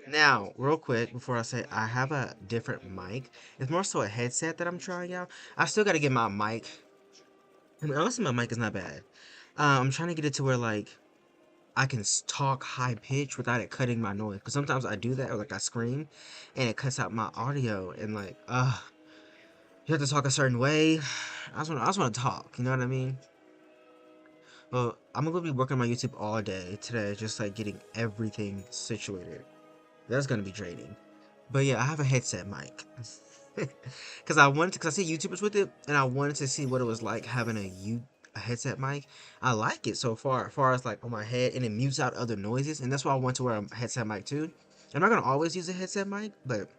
Now, real quick, before I say I have a different mic, it's more so a headset that I'm trying out. I still gotta get my mic. I mean, honestly, my mic is not bad. I'm trying to get it to where like I can talk high pitch without it cutting my noise. Because sometimes I do that, or like I scream, and it cuts out my audio. And like, you have to talk a certain way. I just want to talk. You know what I mean? Well, I'm gonna be working on my YouTube all day today, just like getting everything situated. That's gonna be draining. But yeah, I have a headset mic. Cause I see YouTubers with it, and I wanted to see what it was like having a headset mic. I like it so far, as far as like on my head, and it mutes out other noises, and that's why I want to wear a headset mic too. I'm not gonna always use a headset mic, but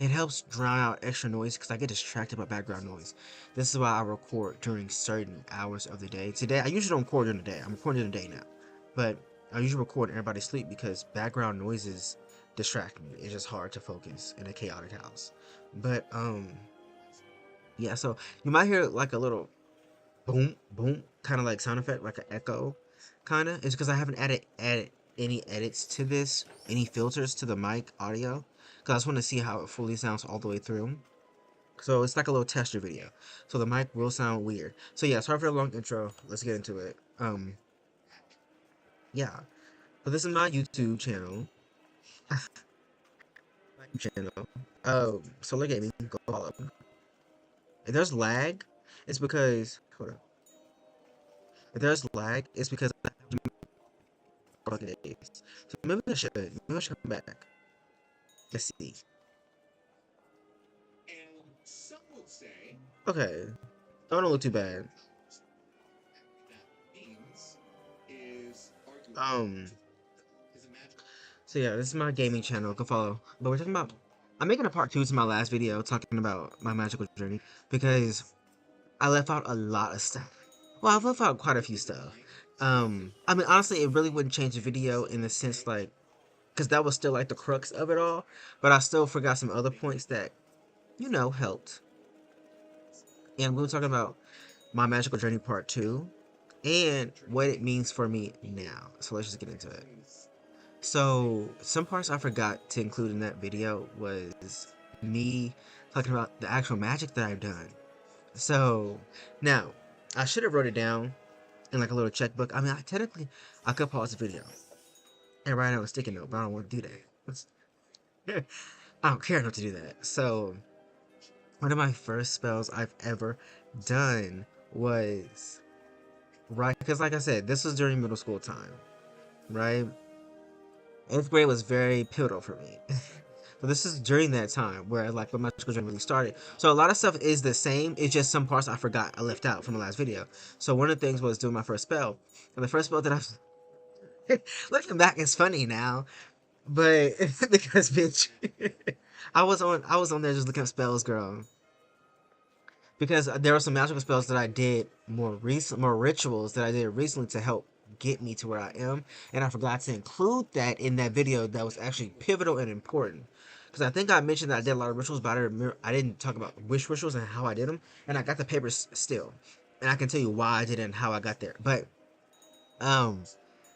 it helps drown out extra noise because I get distracted by background noise. This is why I record during certain hours of the day. Today, I usually don't record during the day. I'm recording during the day now, but I usually record when everybody's asleep because background noises distract me. It's just hard to focus in a chaotic house. But yeah. So you might hear like a little boom, boom, kind of like sound effect, like an echo, kind of. It's because I haven't added any edits to this, any filters to the mic audio, because I just want to see how it fully sounds all the way through. So it's like a little tester video. So the mic will sound weird. So yeah, sorry for the long intro. Let's get into it. Yeah. So this is my YouTube channel. channel. Solar Gaming. Go follow. If there's lag, it's because hold on. If there's lag, it's because I have fucking days. So maybe I should come back. Let's see. Okay. I don't look too bad. Um. So yeah, this is my gaming channel. Go follow. But we're talking about. I'm making a part two to my last video talking about my magical journey because I left out a lot of stuff. Well, I've left out quite a few stuff. I mean, honestly, it really wouldn't change the video in the sense like, because that was still like the crux of it all. But I still forgot some other points that helped. And we were talking about my magical journey part two and what it means for me now. So let's just get into it. So some parts I forgot to include in that video was me talking about the actual magic that I've done. So now I should have wrote it down in like a little checkbook. I mean, I could pause the video and write on a sticky note, but I don't want to do that. I don't care enough to do that. So one of my first spells I've ever done was right because, like I said, this was during middle school time, right? 8th grade was very pivotal for me. But this is during that time where like when my magical journey really started. So a lot of stuff is the same. It's just some parts I forgot I left out from the last video. So one of the things was doing my first spell. And the first spell that I looking back it's funny now. But because bitch I was on there just looking at spells, girl. Because there were some magical spells that I did more rituals that I did recently to help get me to where I am, and I forgot to include that in that video that was actually pivotal and important. Because I think I mentioned that I did a lot of rituals, but I didn't talk about which rituals and how I did them, and I got the papers still, and I can tell you why I did it and how I got there. But um,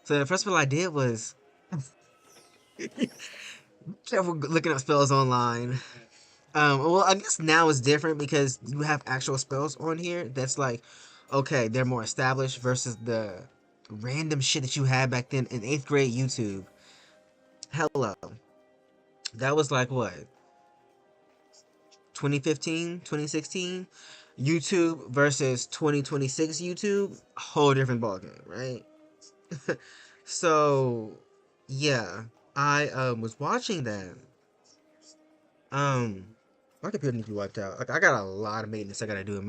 so the first spell I did was careful looking up spells online. Well, I guess now it's different because you have actual spells on here that's like, okay, they're more established versus the random shit that you had back then in 8th grade YouTube. Hello. That was like what? 2015, 2016 YouTube versus 2026 YouTube, whole different ballgame, right? So, yeah, I was watching that. Um, my computer needs to be wiped out. Like I got a lot of maintenance I gotta do in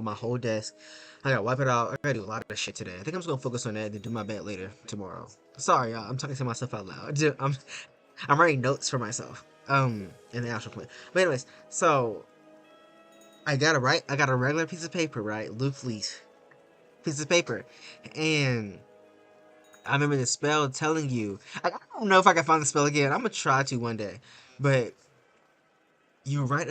my whole desk. I gotta wipe it out. I gotta do a lot of shit today. I think I'm just gonna focus on that and do my bed later tomorrow. Sorry, y'all. I'm talking to myself out loud. I'm writing notes for myself. In the actual plan. But anyways, so I got a regular piece of paper, right? Loose leaf piece of paper, and I remember the spell telling you. I don't know if I can find the spell again. I'm gonna try to one day, but you write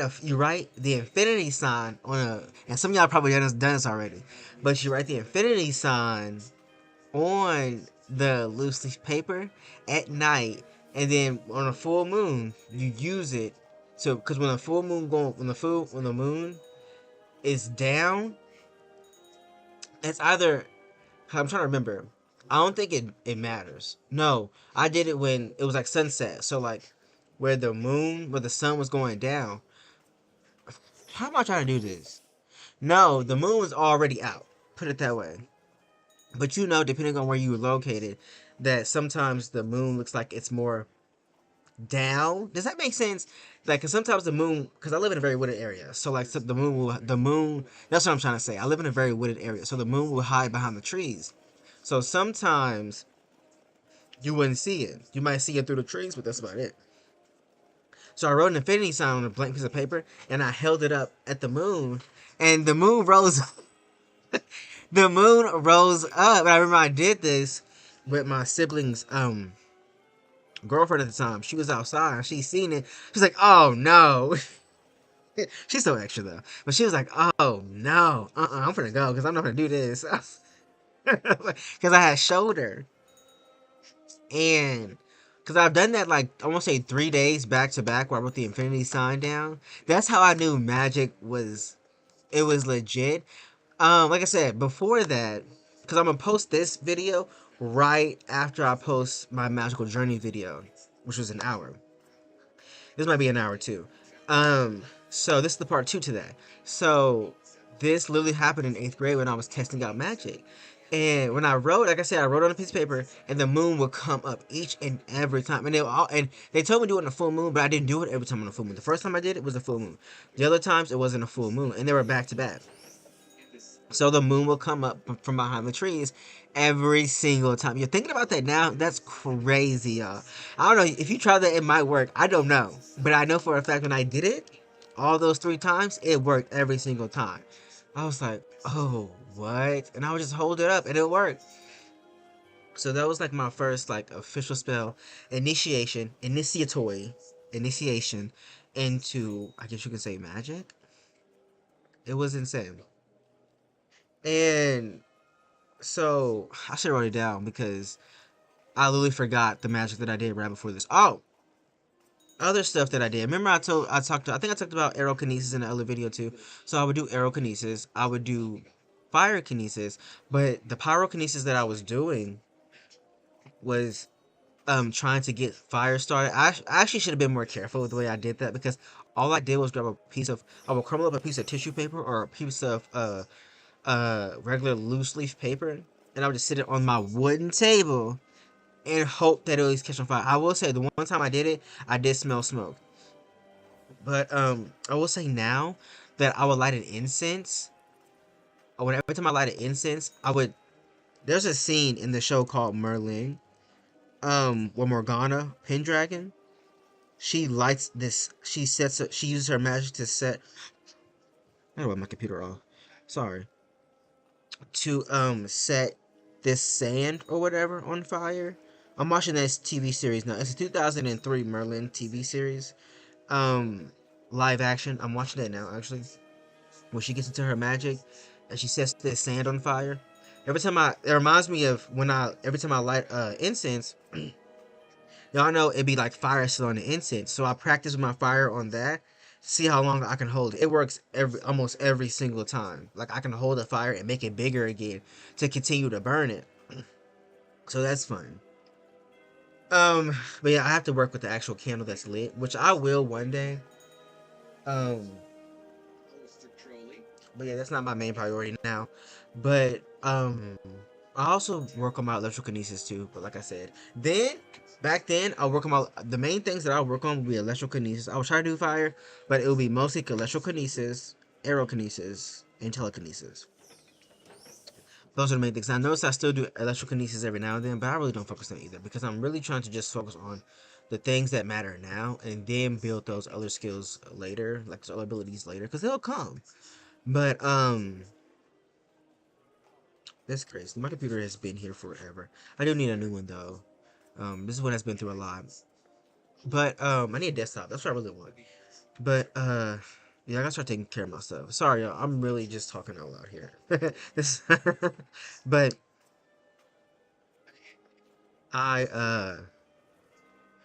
the infinity sign on a, and some of y'all probably done this already, but you write the infinity sign on the loose leaf paper at night and then on a full moon you use it. So because when the full moon when the moon is down, it's either, I'm trying to remember. I don't think it matters. No, I did it when it was like sunset. So like where the sun was going down. How am I trying to do this? No, the moon was already out. Put it that way. But you know, depending on where you were located, that sometimes the moon looks like it's more down. Does that make sense? Like, cause sometimes the moon, cause I live in a very wooded area, so like so the moon. That's what I'm trying to say. I live in a very wooded area, so the moon will hide behind the trees. So sometimes you wouldn't see it. You might see it through the trees, but that's about it. So I wrote an infinity sign on a blank piece of paper, and I held it up at the moon, and the moon rose. The moon rose up, and I remember I did this with my siblings' girlfriend at the time. She was outside, and she seen it. She's like, "Oh no." She's so extra though, but she was like, "Oh no, I'm gonna go because I'm not gonna do this." Because I had showed her, and because I've done that like I want to say 3 days back to back where I wrote the infinity sign down. That's how I knew magic was, it was legit. Like I said before that, because I'm gonna post this video right after I post my magical journey video, which was an hour. This might be an hour too. So this is the part two to that. So this literally happened in 8th grade when I was testing out magic. And when I wrote, like I said, I wrote on a piece of paper, and the moon would come up each and every time. And they told me to do it on a full moon, but I didn't do it every time on a full moon. The first time I did it was a full moon. The other times it wasn't a full moon, and they were back to back. So the moon will come up from behind the trees every single time. You're thinking about that now? That's crazy, y'all. I don't know. If you try that, it might work. I don't know. But I know for a fact when I did it, all those 3 times, it worked every single time. I was like, oh, what? And I would just hold it up and it worked. So that was like my first like official spell initiation into, I guess you could say, magic. It was insane. And so I should write it down because I literally forgot the magic that I did right before this. Oh, other stuff that I did. Remember I think I talked about aerokinesis in the other video too. So I would do aerokinesis. I would do fire kinesis. But the pyrokinesis that I was doing was trying to get fire started. I actually should have been more careful with the way I did that because all I did was grab I would crumble up a piece of tissue paper or a piece of regular loose leaf paper, and I would just sit it on my wooden table and hope that it would catch on fire. I will say the one time I did it, I did smell smoke. But I will say now that I would light an incense. Or every time I light an incense, I would. There's a scene in the show called Merlin, where Morgana, Pendragon, she lights this. She uses her magic to set. I don't know my computer off. Sorry. To set this sand or whatever on fire. I'm watching this TV series now. It's a 2003 Merlin TV series. Live action. I'm watching it now actually. When she gets into her magic and she sets this sand on fire. It reminds me of every time I light incense, y'all know it'd be like fire still on the incense. So I practice with my fire on that, see how long I can hold it. It works almost every single time. Like I can hold the fire and make it bigger again to continue to burn it. So that's fun. But yeah, I have to work with the actual candle that's lit, which I will one day. Um, but yeah, that's not my main priority now. But I also work on my electrokinesis too. But like I said, back then I'll work on the main things that I'll work on will be electrokinesis. I will try to do fire, but it will be mostly electrokinesis, aerokinesis, and telekinesis. Those are the main things. Now, notice I still do electrokinesis every now and then, but I really don't focus on either because I'm really trying to just focus on the things that matter now and then build those other skills later, like those other abilities later, because they'll come. But that's crazy. My computer has been here forever. I do need a new one though. This is one that's been through a lot. But I need a desktop. That's what I really want. But yeah, I gotta start taking care of myself. Sorry, y'all. I'm really just talking out loud here. this, but I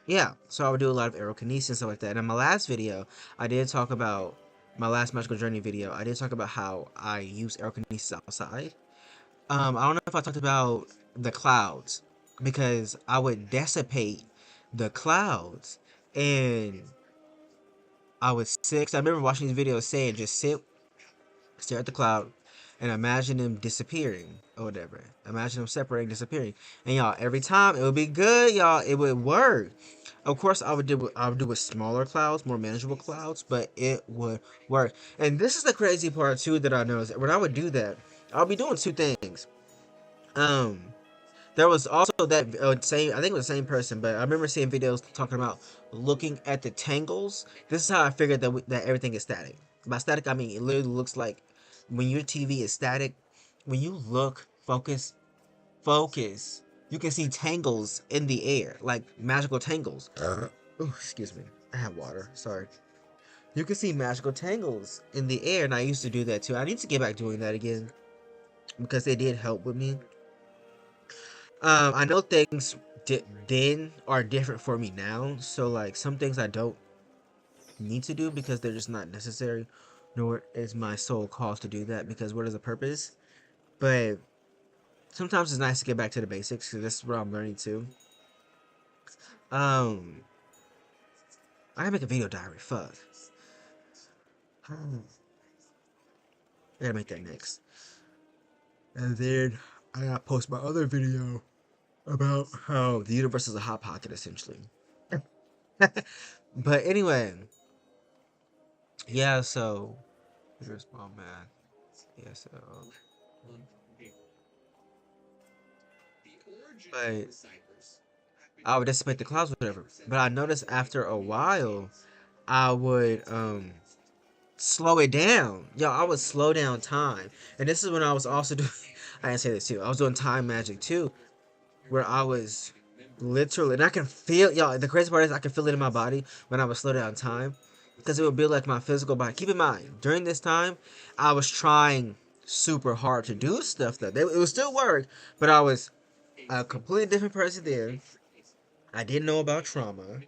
yeah, so I would do a lot of aerokinesis and stuff like that. And in my last video, I did talk about my last magical journey video. I did talk about how I use aerokinesis outside. I don't know if I talked about the clouds because I would dissipate the clouds, and I would sit. 'Cause I remember watching these videos saying just sit, stare at the cloud, and imagine them disappearing or whatever. Imagine them separating, disappearing, and y'all, every time it would be good, y'all. It would work. Of course, I would do with smaller clouds, more manageable clouds, but it would work. And this is the crazy part too that I noticed. When I would do that, I'll be doing two things. Um, there was also that same, I think it was the same person, but I remember seeing videos talking about looking at the tangles. This is how I figured that that everything is static. By static, I mean it literally looks like when your TV is static. When you look, focus, you can see tangles in the air, like magical tangles. Ooh, excuse me. I have water. Sorry. You can see magical tangles in the air, and I used to do that too. I need to get back doing that again because they did help with me. I know things then are different for me now, so like some things I don't need to do because they're just not necessary, nor is my soul cause to do that because what is the purpose? But sometimes it's nice to get back to the basics because this is what I'm learning too. Um, I gotta make a video diary. Fuck, I gotta make that next, and then I gotta post my other video about how the universe is a hot pocket essentially. But anyway, yeah. So here's my man. Yeah, so but I would dissipate the clouds, whatever. But I noticed after a while, I would slow it down. Yo, I would slow down time, and this is when I was also doing. I didn't say this too. I was doing time magic too, where I was literally, and I can feel. Yo, the crazy part is I can feel it in my body when I would slow down time, because it would be like my physical body. Keep in mind, during this time, I was trying super hard to do stuff that it would still work, but I was a completely different person then. I didn't know about trauma.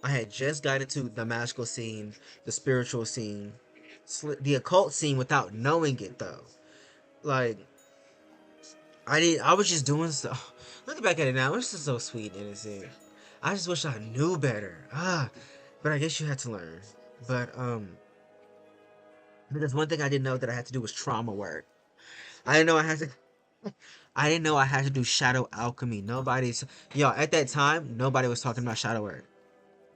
I had just got into the magical scene, the spiritual scene, the occult scene without knowing it though. Like I was just doing stuff. Looking back at it now, it's just so sweet and innocent. I just wish I knew better. But I guess you had to learn. But because one thing I didn't know that I had to do was trauma work. I didn't know I had to. I didn't know I had to do shadow alchemy. Nobody's yo at that time. Nobody was talking about shadow work.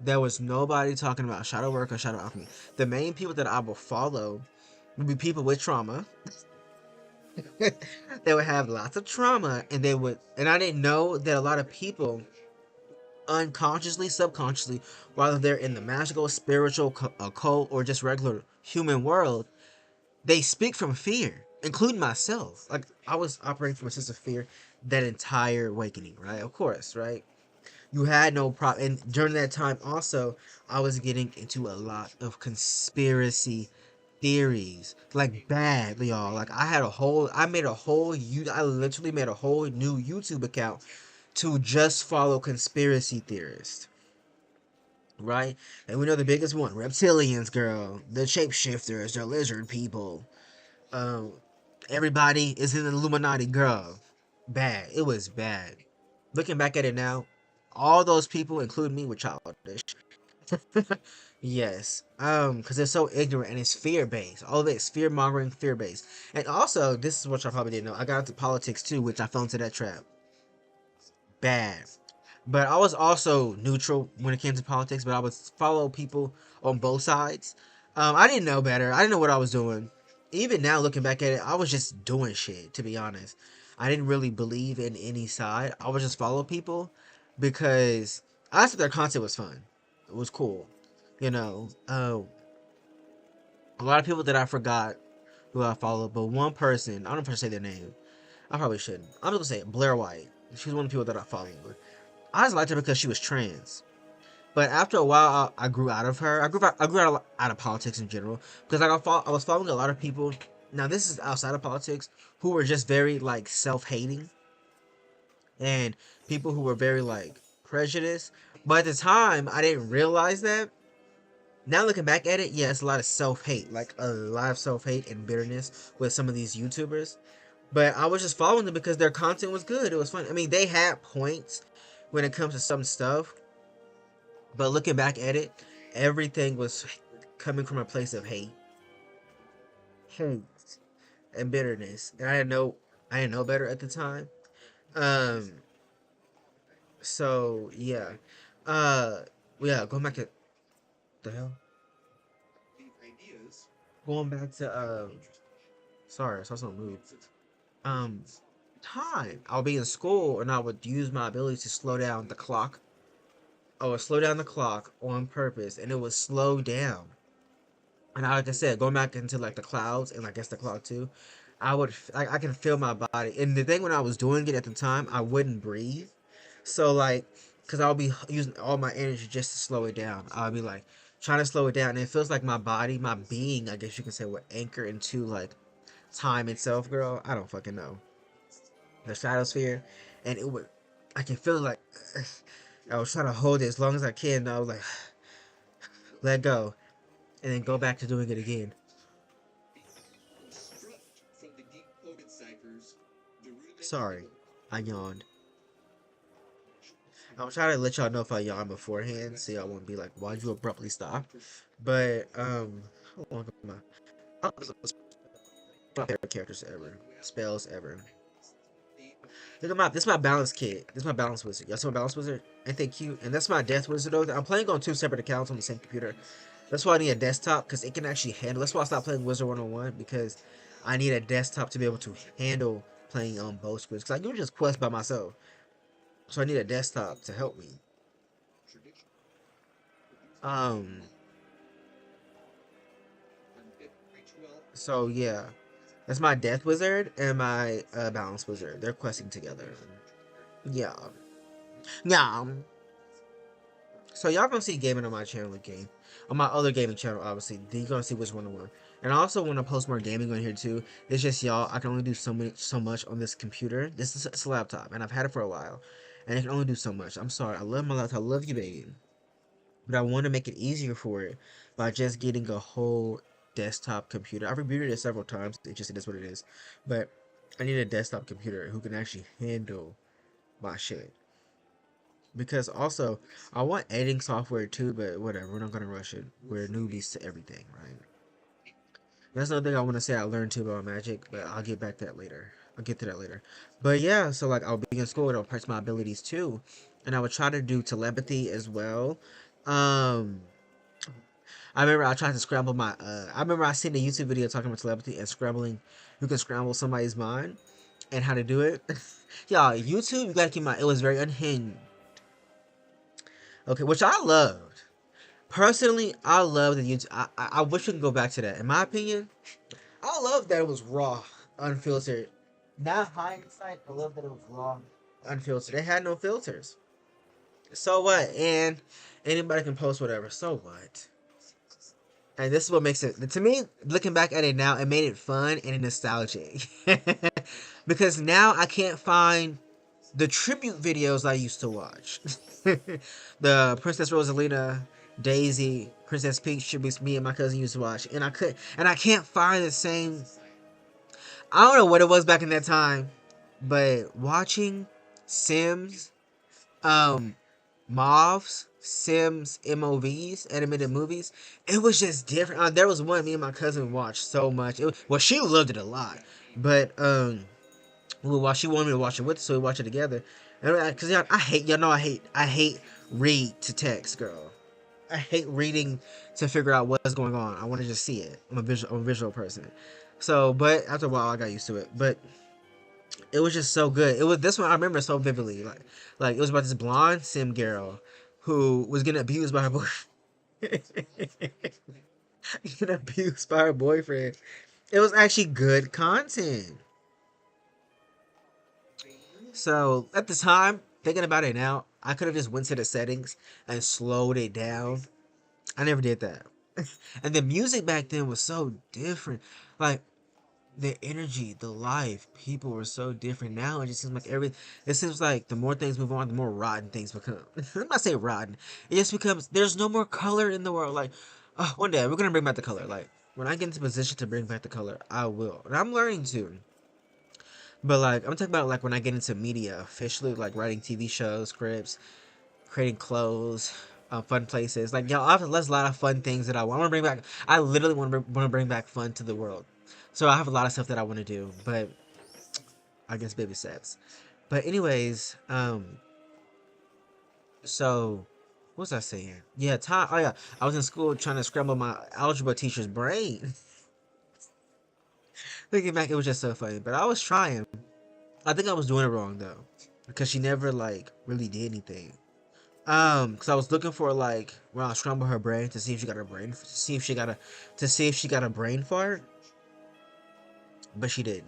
There was nobody talking about shadow work or shadow alchemy. The main people that I will follow would be people with trauma. They would have lots of trauma, and they would. And I didn't know that a lot of people, unconsciously, subconsciously, whether they're in the magical, spiritual, occult, or just regular human world, they speak from fear, including myself. Like I was operating from a sense of fear that entire awakening, right? Of course, right? You had no problem. And during that time, also, I was getting into a lot of conspiracy theories, like bad, y'all. Like I made a whole, I literally made a whole new YouTube account to just follow conspiracy theorists, right? And we know the biggest one, reptilians, girl, the shapeshifters, the lizard people. Um, Everybody is in the Illuminati, girl. Bad. It was bad. Looking back at it now, all those people, including me, were childish. Yes. Because they're so ignorant and it's fear based. All of it is fear mongering, fear based. And also, this is what y'all probably didn't know. I got into politics too, which I fell into that trap. Bad. But I was also neutral when it came to politics, but I would follow people on both sides. I didn't know better. I didn't know what I was doing. Even now, looking back at it, I was just doing shit, to be honest. I didn't really believe in any side. I would just follow people because I thought their content was fun. It was cool. You know, a lot of people that I forgot who I followed, but one person, I don't know if I should say their name. I probably shouldn't. I'm just gonna say it, Blair White. She's one of the people that I followed. I just liked her because she was trans. But after a while, I grew out of her. I grew out of politics in general because I was following a lot of people. Now this is outside of politics who were just very like self-hating and people who were very like prejudice, but at the time I didn't realize that. Now looking back at it, yeah, it's a lot of self-hate, like a lot of self-hate and bitterness with some of these YouTubers. But I was just following them because their content was good. It was fun. I mean, they had points when it comes to some stuff, but looking back at it, everything was coming from a place of hate, and bitterness. And I didn't know better at the time. Um, so yeah, uh, yeah, going back to the hell, going back to sorry, I saw something move. Um, time. I'll be in school and I would use my ability to slow down the clock. I would slow down the clock on purpose, and it would slow down. And like I said, going back into like the clouds and I guess the cloud too, I can feel my body. And the thing when I was doing it at the time, I wouldn't breathe. So like, cause I'll be using all my energy just to slow it down. I'll be like trying to slow it down, and it feels like my body, my being, I guess you can say, would anchor into like time itself, girl. I don't fucking know. The stratosphere, and it would, I can feel it like I was trying to hold it as long as I can. And I was like, let go, and then go back to doing it again. Sorry, I yawned. I'm trying to let y'all know if I yawn beforehand, so y'all won't be like, why'd you abruptly stop? But, how long am I? My favorite characters ever. Spells ever. Look at my, this is my balance kit. This is my balance wizard. Y'all see my balance wizard? Ain't they cute? And that's my death wizard though. I'm playing on two separate accounts on the same computer. That's why I need a desktop, because it can actually handle. That's why I stopped playing Wizard 101, because I need a desktop to be able to handle playing on both screens. Because I can just quest by myself. So I need a desktop to help me. Um. So yeah, that's my death wizard and my balance wizard. They're questing together. Yeah. Yeah. So y'all gonna see gaming on my channel again. On my other gaming channel, obviously. Then you're gonna see which one to one. And I also want to post more gaming on here too. It's just y'all, I can only do so much on this computer. This is it's a laptop, and I've had it for a while. And I can only do so much. I'm sorry. I love my laptop. I love you, baby. But I want to make it easier for it by just getting a whole desktop computer. I've rebooted it several times. It is what it is. But I need a desktop computer who can actually handle my shit. Because also, I want editing software too, but whatever, we're not gonna rush it. We're newbies to everything, right? That's another thing I want to say I learned too about Magic, but I'll get back to that later. I'll get to that later. But yeah, so like I'll be in school and I'll practice my abilities too. And I would try to do telepathy as well. Um, I remember I tried to scramble my, I remember I seen a YouTube video talking about telepathy and scrambling, you can scramble somebody's mind and how to do it. Y'all, YouTube, you gotta keep in mind, it was very unhinged. Okay, which I loved. Personally, I love the YouTube. I wish we could go back to that. In my opinion, I love that it was raw, unfiltered. Now hindsight, I love that it was raw, unfiltered. They had no filters. So what? And anybody can post whatever. So what? And this is what makes it, to me, looking back at it now, it made it fun and nostalgic. Because now I can't find the tribute videos I used to watch. The Princess Rosalina, Daisy, Princess Peach tributes me and my cousin used to watch. And I can't find the same. I don't know what it was back in that time, but watching Sims, um, Sims MOVs, animated movies, it was just different. There was one me and my cousin watched so much. Well, she loved it a lot, but we would watch. She wanted me to watch it with us, so we watch it together. And because I hate, y'all know I hate read to text, girl. I hate reading to figure out what's going on. I want to just see it. I'm a visual person. So, but after a while, I got used to it. But it was just so good. It was this one I remember so vividly. Like it was about this blonde sim girl who was getting abused by her boyfriend. Getting abused by her boyfriend. It was actually good content. So at the time, thinking about it now, I could have just went to the settings and slowed it down. I never did that. And the music back then was so different. Like the energy, the life, people were so different. Now it just seems like it seems like the more things move on, the more rotten things become. I'm not saying rotten. It just becomes there's no more color in the world. Like, one day we're gonna bring back the color. Like when I get into position to bring back the color, I will. And I'm learning to. But like I'm talking about like when I get into media officially, like writing TV shows, scripts, creating clothes, fun places. Like y'all, I have a lot of fun things that I want to bring back. I literally want to bring back fun to the world. So I have a lot of stuff that I want to do, but I guess baby steps. But anyways, so what was I saying? Yeah, time. Oh yeah, I was in school trying to scramble my algebra teacher's brain. Thinking back, it was just so funny. But I was trying. I think I was doing it wrong though, because she never like really did anything. Cause I was looking for like when I scramble her brain to see if she got a brain, to see if she got a brain fart, but she didn't.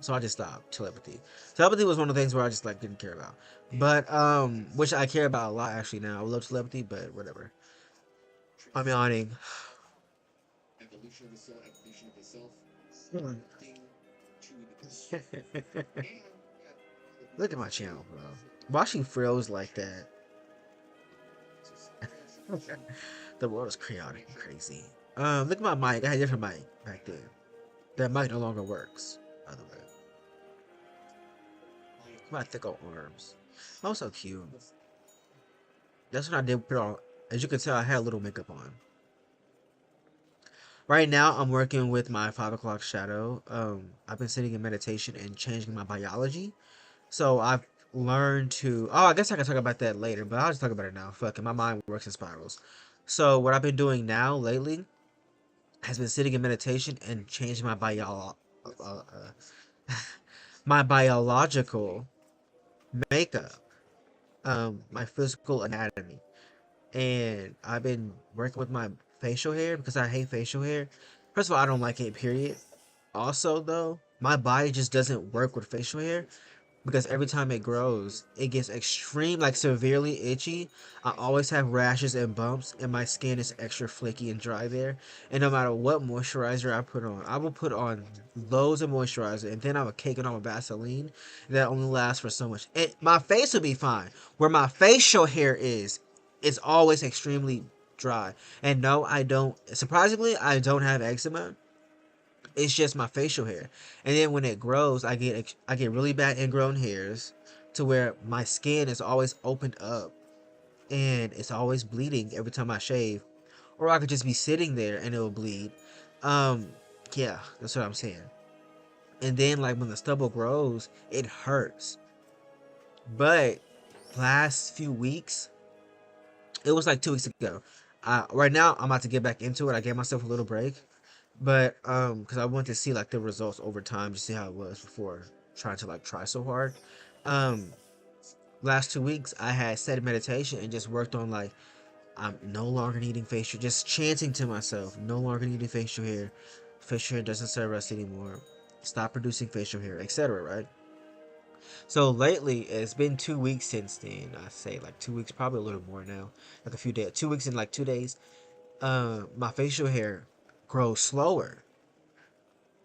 So I just stopped telepathy. Telepathy was one of the things where I just like didn't care about, but which I care about a lot actually now. I love telepathy, but whatever. I'm yawning. Look at my channel, bro. Why she froze like that? The world is chaotic and crazy. Look at my mic. I had a different mic back then. That mic no longer works, by the way. My thick old arms. Oh, so cute. That's when I did put on. As you can tell, I had a little makeup on. Right now, I'm working with my 5 o'clock shadow. I've been sitting in meditation and changing my biology. So I've learned to. Oh, I guess I can talk about that later, but I'll just talk about it now. Fuck it, my mind works in spirals. So what I've been doing now lately has been sitting in meditation and changing my my biological makeup, my physical anatomy, and I've been working with my facial hair because I hate facial hair. First of all, I don't like it. Period. Also, though, my body just doesn't work with facial hair because every time it grows, it gets extreme, like severely itchy. I always have rashes and bumps, and my skin is extra flaky and dry there. And no matter what moisturizer I put on, I will put on loads of moisturizer, and then I will cake it on with Vaseline. That only lasts for so much. And my face will be fine. Where my facial hair is, it's always extremely dry. And no, I don't. Surprisingly, I don't have eczema. It's just my facial hair, and then when it grows, I get really bad ingrown hairs, to where my skin is always opened up and it's always bleeding every time I shave, or I could just be sitting there and it will bleed. Um, yeah, that's what I'm saying. And then like when the stubble grows, it hurts. But last few weeks, it was like 2 weeks ago. Right now I'm about to get back into it. I gave myself a little break. But because I wanted to see like the results over time to see how it was before trying to like try so hard. Um, last 2 weeks I had set meditation and just worked on like I'm no longer needing facial, just chanting to myself, no longer needing facial hair. Facial hair doesn't serve us anymore. Stop producing facial hair, etc. Right? So lately, it's been 2 weeks since then. I say like 2 weeks, probably a little more now, like a few days. 2 weeks in like 2 days. My facial hair grows slower.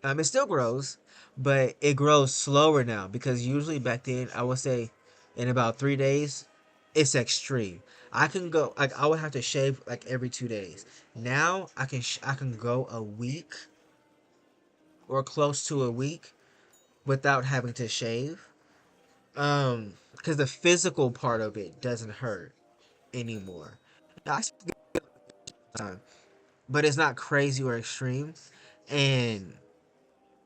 It still grows, but it grows slower now because usually back then I would say in about 3 days, it's extreme. I can go like I would have to shave like every 2 days. Now I can go a week or close to a week without having to shave. Because the physical part of it doesn't hurt anymore. I still get time, but it's not crazy or extreme, and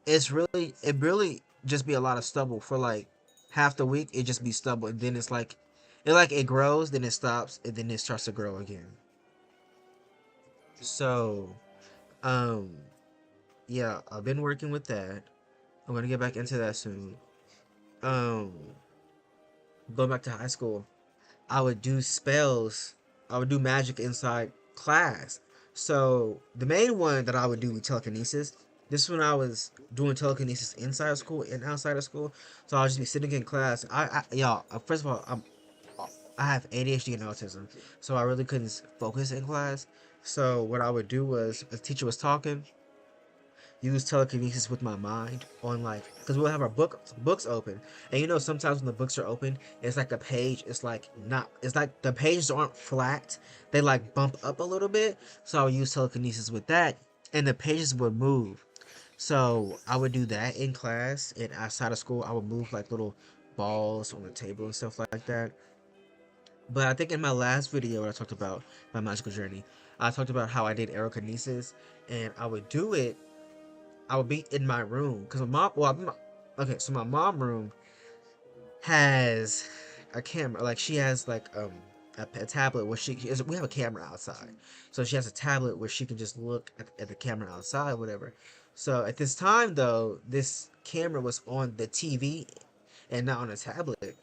it really just be a lot of stubble for like half the week. It just be stubble, and then it's like it grows, then it stops, and then it starts to grow again. So, um, yeah, I've been working with that. I'm gonna get back into that soon. Um, going back to high school, I would do spells. I would do magic inside class. So the main one that I would do with telekinesis. This when I was doing telekinesis inside of school and outside of school. So I'll just be sitting in class. Y'all. First of all, I have ADHD and autism, so I really couldn't focus in class. So what I would do was, a teacher was talking, use telekinesis with my mind on like, because we'll have our books open, and you know sometimes when the books are open, it's like the page is like not, it's like the pages aren't flat, they like bump up a little bit. So I would use telekinesis with that, and the pages would move. So I would do that in class, and outside of school I would move like little balls on the table and stuff like that. But I think in my last video, when I talked about my magical journey, I talked about how I did aerokinesis, and I would do it. I would be in my room because my mom. Well, okay, so my mom room has a camera. Like she has like a tablet where we have a camera outside, so she has a tablet where she can just look at the camera outside, whatever. So at this time though, this camera was on the TV and not on a tablet.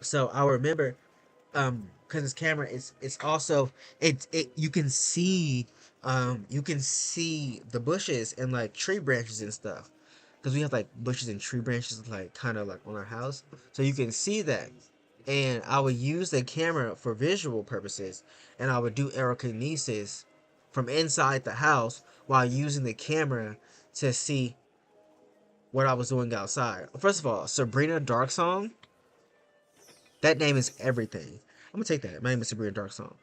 So I remember because this camera is, it's also, it you can see the bushes and like tree branches and stuff, because we have like bushes and tree branches like kind of like on our house, so you can see that. And I would use the camera for visual purposes, and I would do aerokinesis from inside the house while using the camera to see what I was doing outside. First of all, Sabrina Dark Song, that name is everything. I'm gonna take that. My name is Sabrina Dark Song.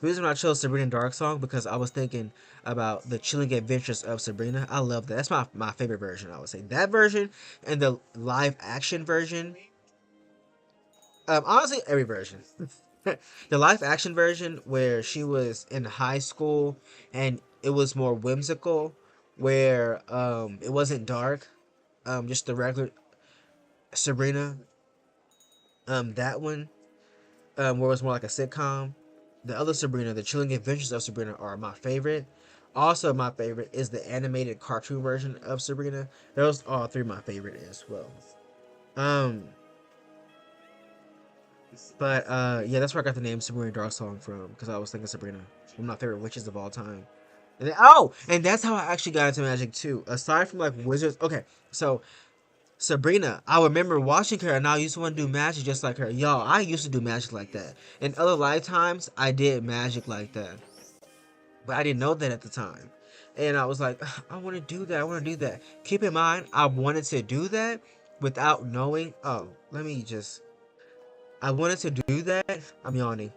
The reason I chose Sabrina Dark Song because I was thinking about the chilling adventures of Sabrina. I love that. That's my favorite version. I would say that version and the live action version. Honestly, every version. The live action version where she was in high school and it was more whimsical, where it wasn't dark, just the regular Sabrina. That one where it was more like a sitcom. The other Sabrina, the Chilling Adventures of Sabrina, are my favorite. Also, my favorite is the animated cartoon version of Sabrina. Those all three my favorite as well. Um, but yeah, that's where I got the name Sabrina Dark Song from, because I was thinking Sabrina, one of my favorite witches of all time. And then, oh, and that's how I actually got into magic too. Aside from like wizards, okay, so Sabrina, I remember watching her and I used to want to do magic just like her. Y'all, I used to do magic like that. In other lifetimes, I did magic like that. But I didn't know that at the time. And I was like, I want to do that. I want to do that. Keep in mind, I wanted to do that without knowing. Oh, let me just. I wanted to do that. I'm yawning.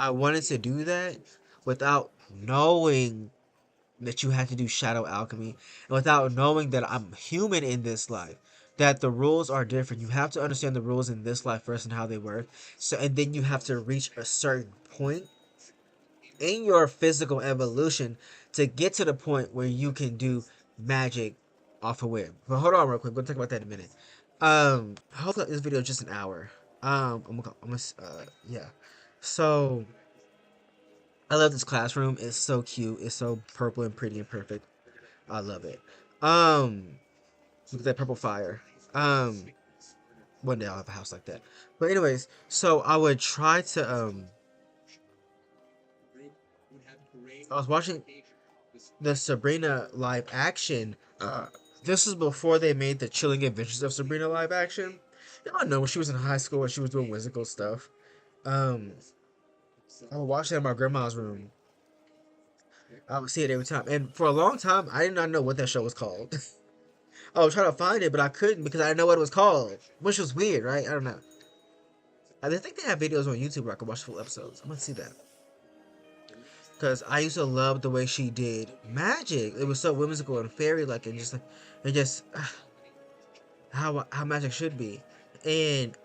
I wanted to do that without knowing that you had to do shadow alchemy, and without knowing that I'm human in this life, that the rules are different. You have to understand the rules in this life first and how they work. So, and then you have to reach a certain point in your physical evolution to get to the point where you can do magic off a whim. But hold on real quick, we'll talk about that in a minute. Hopefully this video is just an hour. Yeah. So I love this classroom. It's so cute. It's so purple and pretty and perfect. I love it. Um, Look at that purple fire. Um, One day I'll have a house like that. But anyways, so I would try to I was watching the Sabrina live action. This is before they made the Chilling Adventures of Sabrina live action. Y'all know when she was in high school and she was doing whimsical stuff. Um, I would watch it in my grandma's room. I would see it every time, and for a long time, I did not know what that show was called. I was trying to find it, but I couldn't because I didn't know what it was called, which was weird, right? I don't know. I think they have videos on YouTube where I can watch full episodes. I'm gonna see that. Because I used to love the way she did magic. It was so whimsical and fairy like, and just like, and just how magic should be. And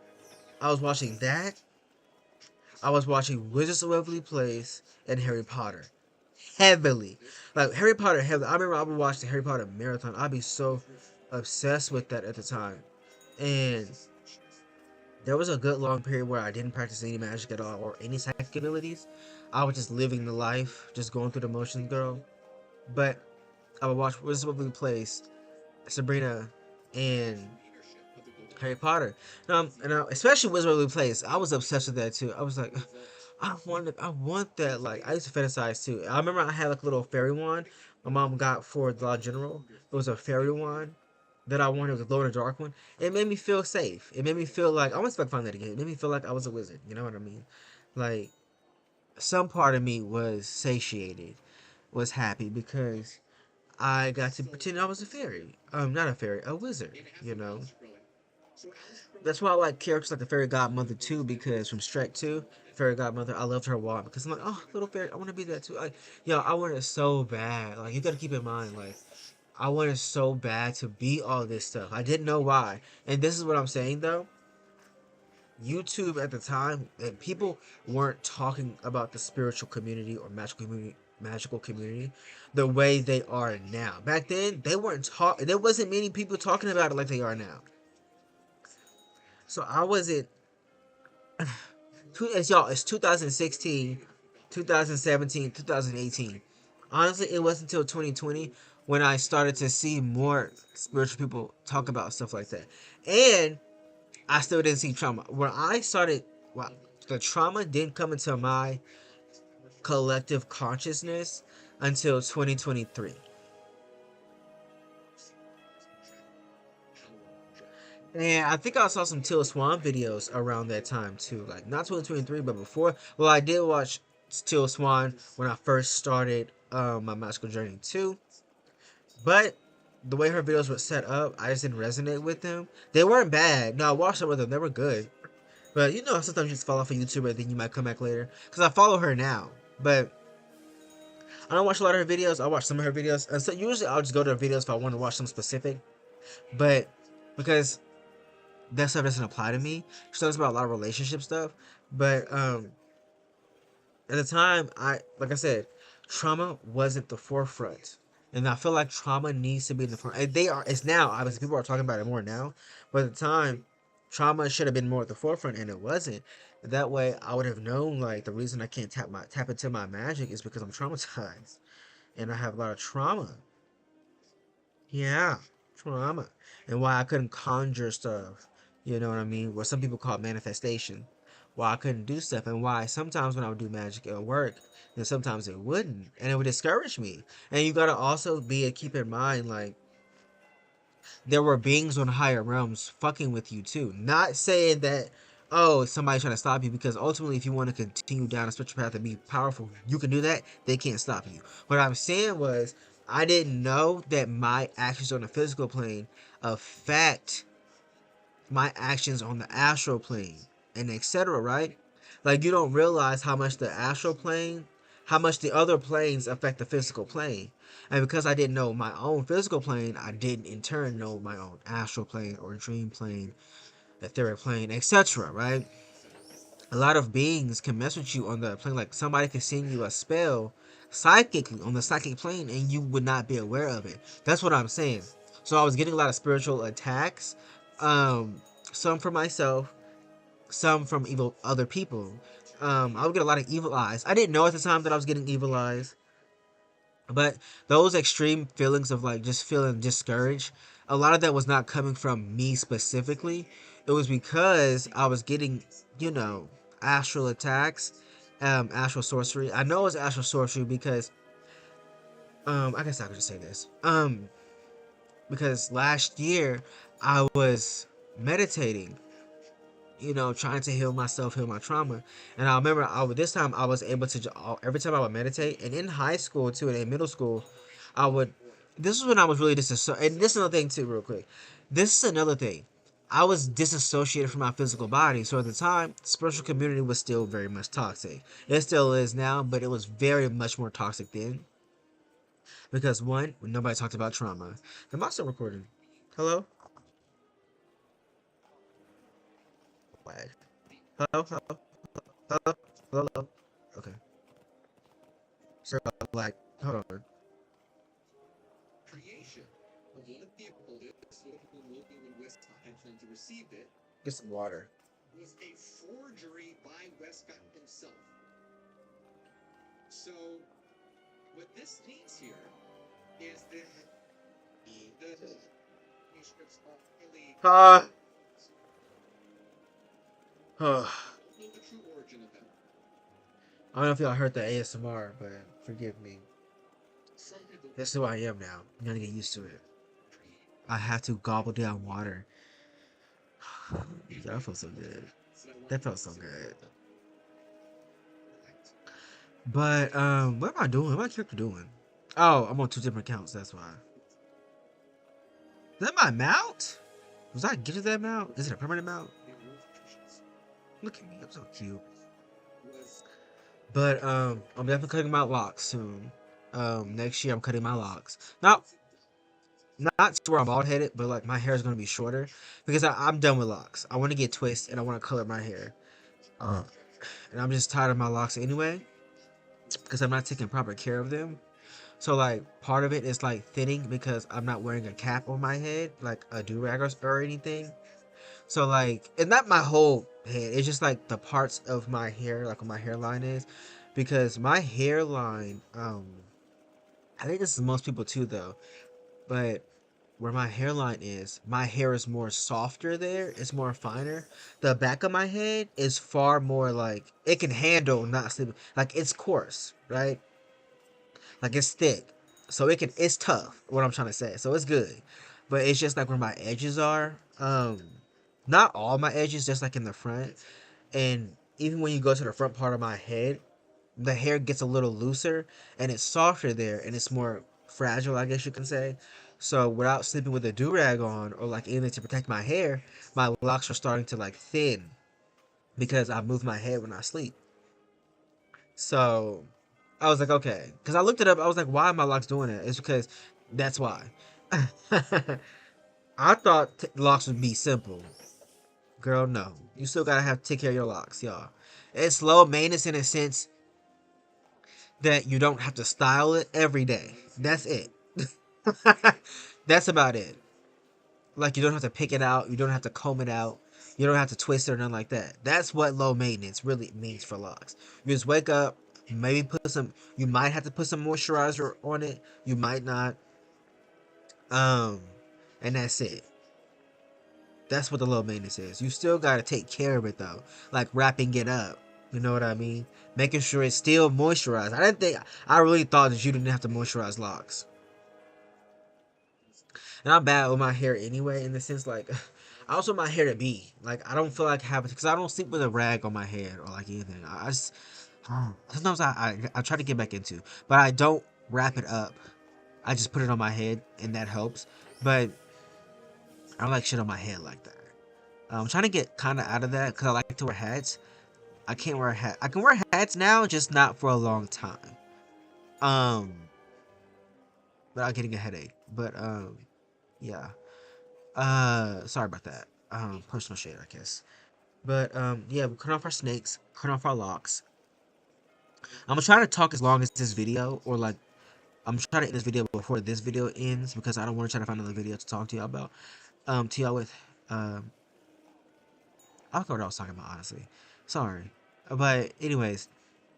I was watching that. I was watching Wizards of Waverly Place and Harry Potter heavily. Like Harry Potter heavily. I remember I would watch the Harry Potter marathon. I'd be so obsessed with that at the time. And there was a good long period where I didn't practice any magic at all or any psychic abilities. I was just living the life, just going through the motions, girl. But I would watch Wizards of Waverly Place, Sabrina, and Harry Potter. Especially Wizards of Waverly Place. I was obsessed with that too. I was like, I want that. Like, I used to fantasize too. I remember I had like a little fairy wand my mom got for Dollar General. It was a fairy wand, that I wanted was a glow in the dark one. It made me feel safe. It made me feel like I want to find that again. It made me feel like I was a wizard. You know what I mean? Like some part of me was satiated, was happy because I got to pretend I was a fairy. Not a fairy, a wizard. You know. That's why I like characters like the Fairy Godmother too, because from Shrek 2, Fairy Godmother, I loved her walk because I'm like, oh, little fairy, I want to be that too. Like, yo, I want it so bad. Like, you gotta keep in mind, like, I wanted so bad to be all this stuff. I didn't know why. And this is what I'm saying though. YouTube at the time, and people weren't talking about the spiritual community or magical community the way they are now. Back then, they weren't there wasn't many people talking about it like they are now. So I wasn't as y'all, it's 2016, 2017, 2018. Honestly, it wasn't until 2020 when I started to see more spiritual people talk about stuff like that. And I still didn't see trauma. When I started, well, the trauma didn't come into my collective consciousness until 2023. And I think I saw some Till Swan videos around that time too. Like not 2023, but before. Well, I did watch Till Swan when I first started my magical journey too. But the way her videos were set up, I just didn't resonate with them. They weren't bad. No, I watched some of them. They were good. But you know, sometimes you just fall off a YouTuber and then you might come back later. Because I follow her now. But I don't watch a lot of her videos. I watch some of her videos. And so usually I'll just go to her videos if I want to watch something specific. But because that stuff doesn't apply to me. She talks about a lot of relationship stuff. But at the time, like I said, trauma wasn't the forefront. And I feel like trauma needs to be in the front. And it's now, obviously people are talking about it more now. But at the time, trauma should have been more at the forefront and it wasn't. That way I would have known like the reason I can't tap into my magic is because I'm traumatized. And I have a lot of trauma. Yeah, trauma. And why I couldn't conjure stuff. You know what I mean? What some people call manifestation. Why I couldn't do stuff and why sometimes when I would do magic it would work, then sometimes it wouldn't. And it would discourage me. And you gotta also keep in mind like there were beings on higher realms fucking with you too. Not saying that oh somebody's trying to stop you because ultimately if you want to continue down a spiritual path and be powerful, you can do that. They can't stop you. What I'm saying was I didn't know that my actions on the physical plane affect my actions on the astral plane and etc. Right? Like you don't realize how much the astral plane, how much the other planes affect the physical plane. And because I didn't know my own physical plane, I didn't in turn know my own astral plane or dream plane, etheric plane, etc. Right? A lot of beings can mess with you on the plane. Like somebody can send you a spell psychically on the psychic plane and you would not be aware of it. That's what I'm saying. So I was getting a lot of spiritual attacks. Some for myself, some from evil other people. I would get a lot of evil eyes. I didn't know at the time that I was getting evil eyes. But those extreme feelings of like just feeling discouraged, a lot of that was not coming from me specifically. It was because I was getting, you know, astral attacks, astral sorcery. I know it's astral sorcery because, I guess I could just say this. Because last year I was meditating, you know, trying to heal myself, heal my trauma. And I remember this time I was able to, every time I would meditate, and in high school too, and in middle school, I would, this is when I was really disassociated. And this is another thing too, real quick. This is another thing. I was disassociated from my physical body. So at the time, spiritual community was still very much toxic. It still is now, but it was very much more toxic then. Because one, nobody talked about trauma. Am I still recording? Hello? Lag. Hello? Hello? Hello? Hello? Okay. Sorry about lag. Hold on. Get some water. Uh, uh, I don't know if y'all heard the ASMR, but forgive me. That's who I am now. I'm gonna get used to it. I have to gobble down water. That felt so good. That felt so good. But what am I doing? What my character doing? Oh, I'm on two different accounts. That's why. Is that my mount? Was I gifted that mount? Is it a permanent mount? Look at me, I'm so cute. But I'm definitely cutting my locks soon. Next year I'm cutting my locks. Not to where I'm bald headed, but like my hair is gonna be shorter because I'm done with locks. I want to get twists and I want to color my hair. Uh, and I'm just tired of my locks anyway because I'm not taking proper care of them. So like part of it is like thinning because I'm not wearing a cap on my head, like a do-rag or anything. So like, and not my whole head. It's just like the parts of my hair, like where my hairline is, because my hairline. I think this is most people too, though. But where my hairline is, my hair is more softer there. It's more finer. The back of my head is far more like it can handle not sleeping. Like it's coarse, right? Like it's thick, so it's tough. What I'm trying to say, so it's good, but it's just like where my edges are. Not all my edges, just like in the front, and even when you go to the front part of my head, the hair gets a little looser and it's softer there, and it's more fragile, I guess you can say. So without sleeping with a do rag on or like anything to protect my hair, my locks are starting to like thin because I move my head when I sleep. So I was like, okay. Because I looked it up. I was like, why are my locks doing that? It's because that's why. I thought locks would be simple. Girl, no. You still gotta have to take care of your locks, y'all. It's low maintenance in a sense that you don't have to style it every day. That's it. That's about it. Like, you don't have to pick it out. You don't have to comb it out. You don't have to twist it or nothing like that. That's what low maintenance really means for locks. You just wake up, maybe put some, you might have to put some moisturizer on it. You might not. Um, and that's it. That's what the low maintenance is. You still gotta take care of it though. Like wrapping it up. You know what I mean? Making sure it's still moisturized. I really thought that you didn't have to moisturize locks. And I'm bad with my hair anyway, in the sense like I also want my hair to be like I don't feel like having because I don't sleep with a rag on my head or like anything. I just sometimes I try to get back into, but I don't wrap it up. I just put it on my head and that helps. But I don't like shit on my head like that. I'm trying to get kind of out of that because I like to wear hats. I can't wear a hat. I can wear hats now, just not for a long time. Um, without getting a headache. But yeah. Sorry about that. Personal shit, I guess. But yeah, we cut off our snakes, cut off our locks. I'm gonna try to talk as long as this video, or like I'm trying to end this video before this video ends because I don't want to try to find another video to talk to y'all about. To y'all with. I forgot what I was talking about, honestly. Sorry. But anyways,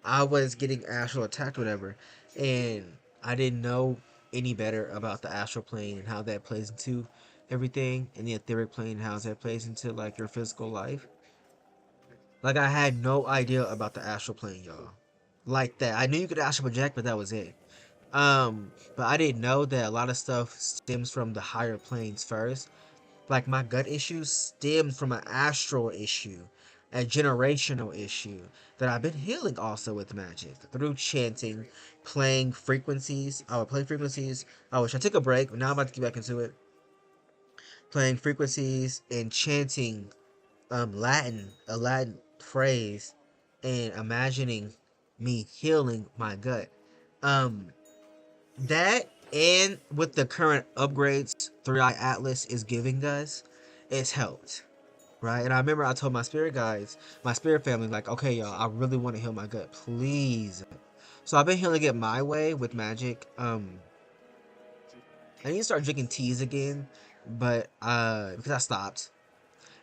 I was getting astral attacked, whatever, and I didn't know any better about the astral plane and how that plays into everything, and the etheric plane, how that plays into like your physical life. Like I had no idea about the astral plane, y'all. Like that, I knew you could astral project, but that was it. But I didn't know that a lot of stuff stems from the higher planes first. Like my gut issues stemmed from an astral issue, a generational issue that I've been healing also with magic through chanting, playing frequencies. I would play frequencies. I wish I took a break, but now I'm about to get back into it. Playing frequencies and chanting a Latin phrase, and imagining me healing my gut. Um, that and with the current upgrades 3-Eye Atlas is giving us, it's helped. Right? And I remember I told my spirit guides, my spirit family, like, okay, y'all, I really want to heal my gut, please. So I've been healing it my way with magic. I need to start drinking teas again, but because I stopped.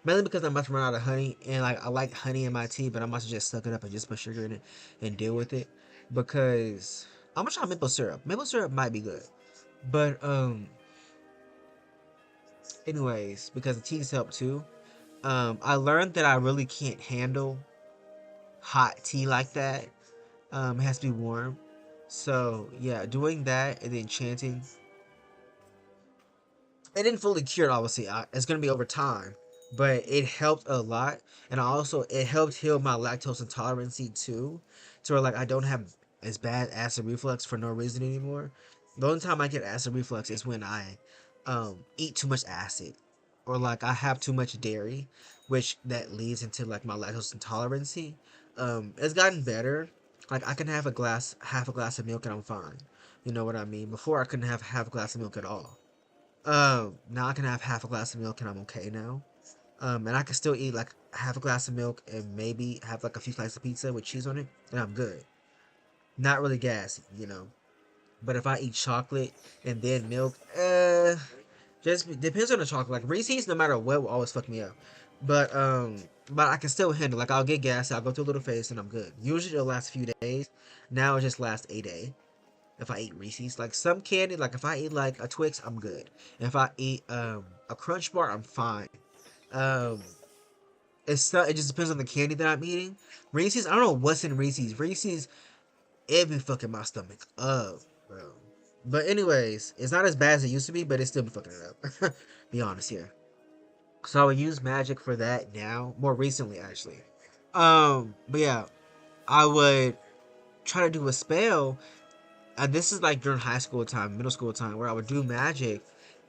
Mainly because I'm about to run out of honey, and like I like honey in my tea, but I'm about to just suck it up and just put sugar in it and deal with it. Because I'm gonna try maple syrup. Maple syrup might be good. But anyways, because the teas help too. I learned that I really can't handle hot tea like that. It has to be warm. So yeah, doing that and then chanting It didn't fully cure it, obviously. It's gonna be over time, but it helped a lot, and also it helped heal my lactose intolerance too, to where like I don't have as bad acid reflux for no reason anymore. The only time I get acid reflux is when I eat too much acid, or like I have too much dairy, which that leads into like my lactose intolerance. It's gotten better. Like I can have half a glass of milk, and I'm fine. You know what I mean? Before I couldn't have half a glass of milk at all. Now I can have half a glass of milk and I'm okay now. And I can still eat like half a glass of milk and maybe have like a few slices of pizza with cheese on it, and I'm good. Not really gassy, you know. But if I eat chocolate and then milk, just depends on the chocolate. Like Reese's, no matter what, will always fuck me up. But but I can still handle. Like I'll get gassy, I'll go through a little phase, and I'm good. Usually it'll last a few days. Now it just lasts a day. If I eat Reese's, like some candy, like if I eat like a Twix, I'm good. If I eat a Crunch Bar, I'm fine. Um, it just depends on the candy that I'm eating. Reese's, I don't know what's in Reese's. Reese's, it be fucking my stomach up, bro. But anyways, it's not as bad as it used to be, but it still be fucking it up. Be honest here. So I would use Magic for that now, more recently actually. But yeah, I would try to do a spell. And this is like during high school time, middle school time, where I would do Magic,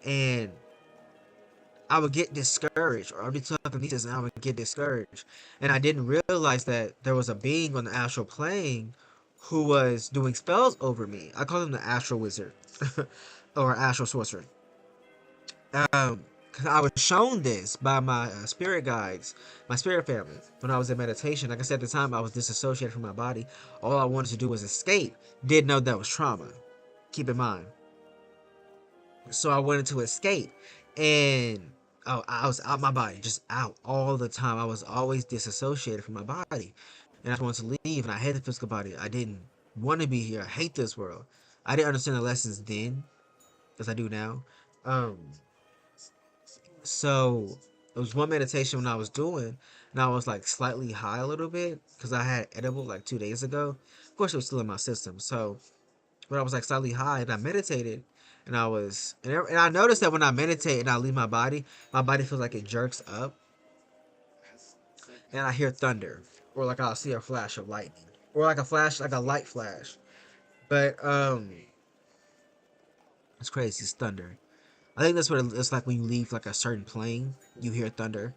and I would get discouraged, or I'd be talking nieces and I would get discouraged. And I didn't realize that there was a being on the astral plane who was doing spells over me. I call him the astral wizard or astral sorcerer. Cause I was shown this by my spirit guides, my spirit family, when I was in meditation. Like I said at the time, I was disassociated from my body. All I wanted to do was escape. Didn't know that was trauma. Keep in mind. So I wanted to escape, and I was out my body, just out all the time. I was always disassociated from my body, and I just wanted to leave. And I hate the physical body. I didn't want to be here. I hate this world. I didn't understand the lessons then, as I do now. Um, so it was one meditation when I was doing, and I was like slightly high a little bit because I had edible like 2 days ago. Of course, it was still in my system. So when I was like slightly high and I meditated, and and I noticed that when I meditate and I leave my body feels like it jerks up, and I hear thunder, or like I'll see a flash of lightning, or like a flash, like a light flash. But it's crazy. It's thunder. I think that's what it's like when you leave like a certain plane, you hear thunder.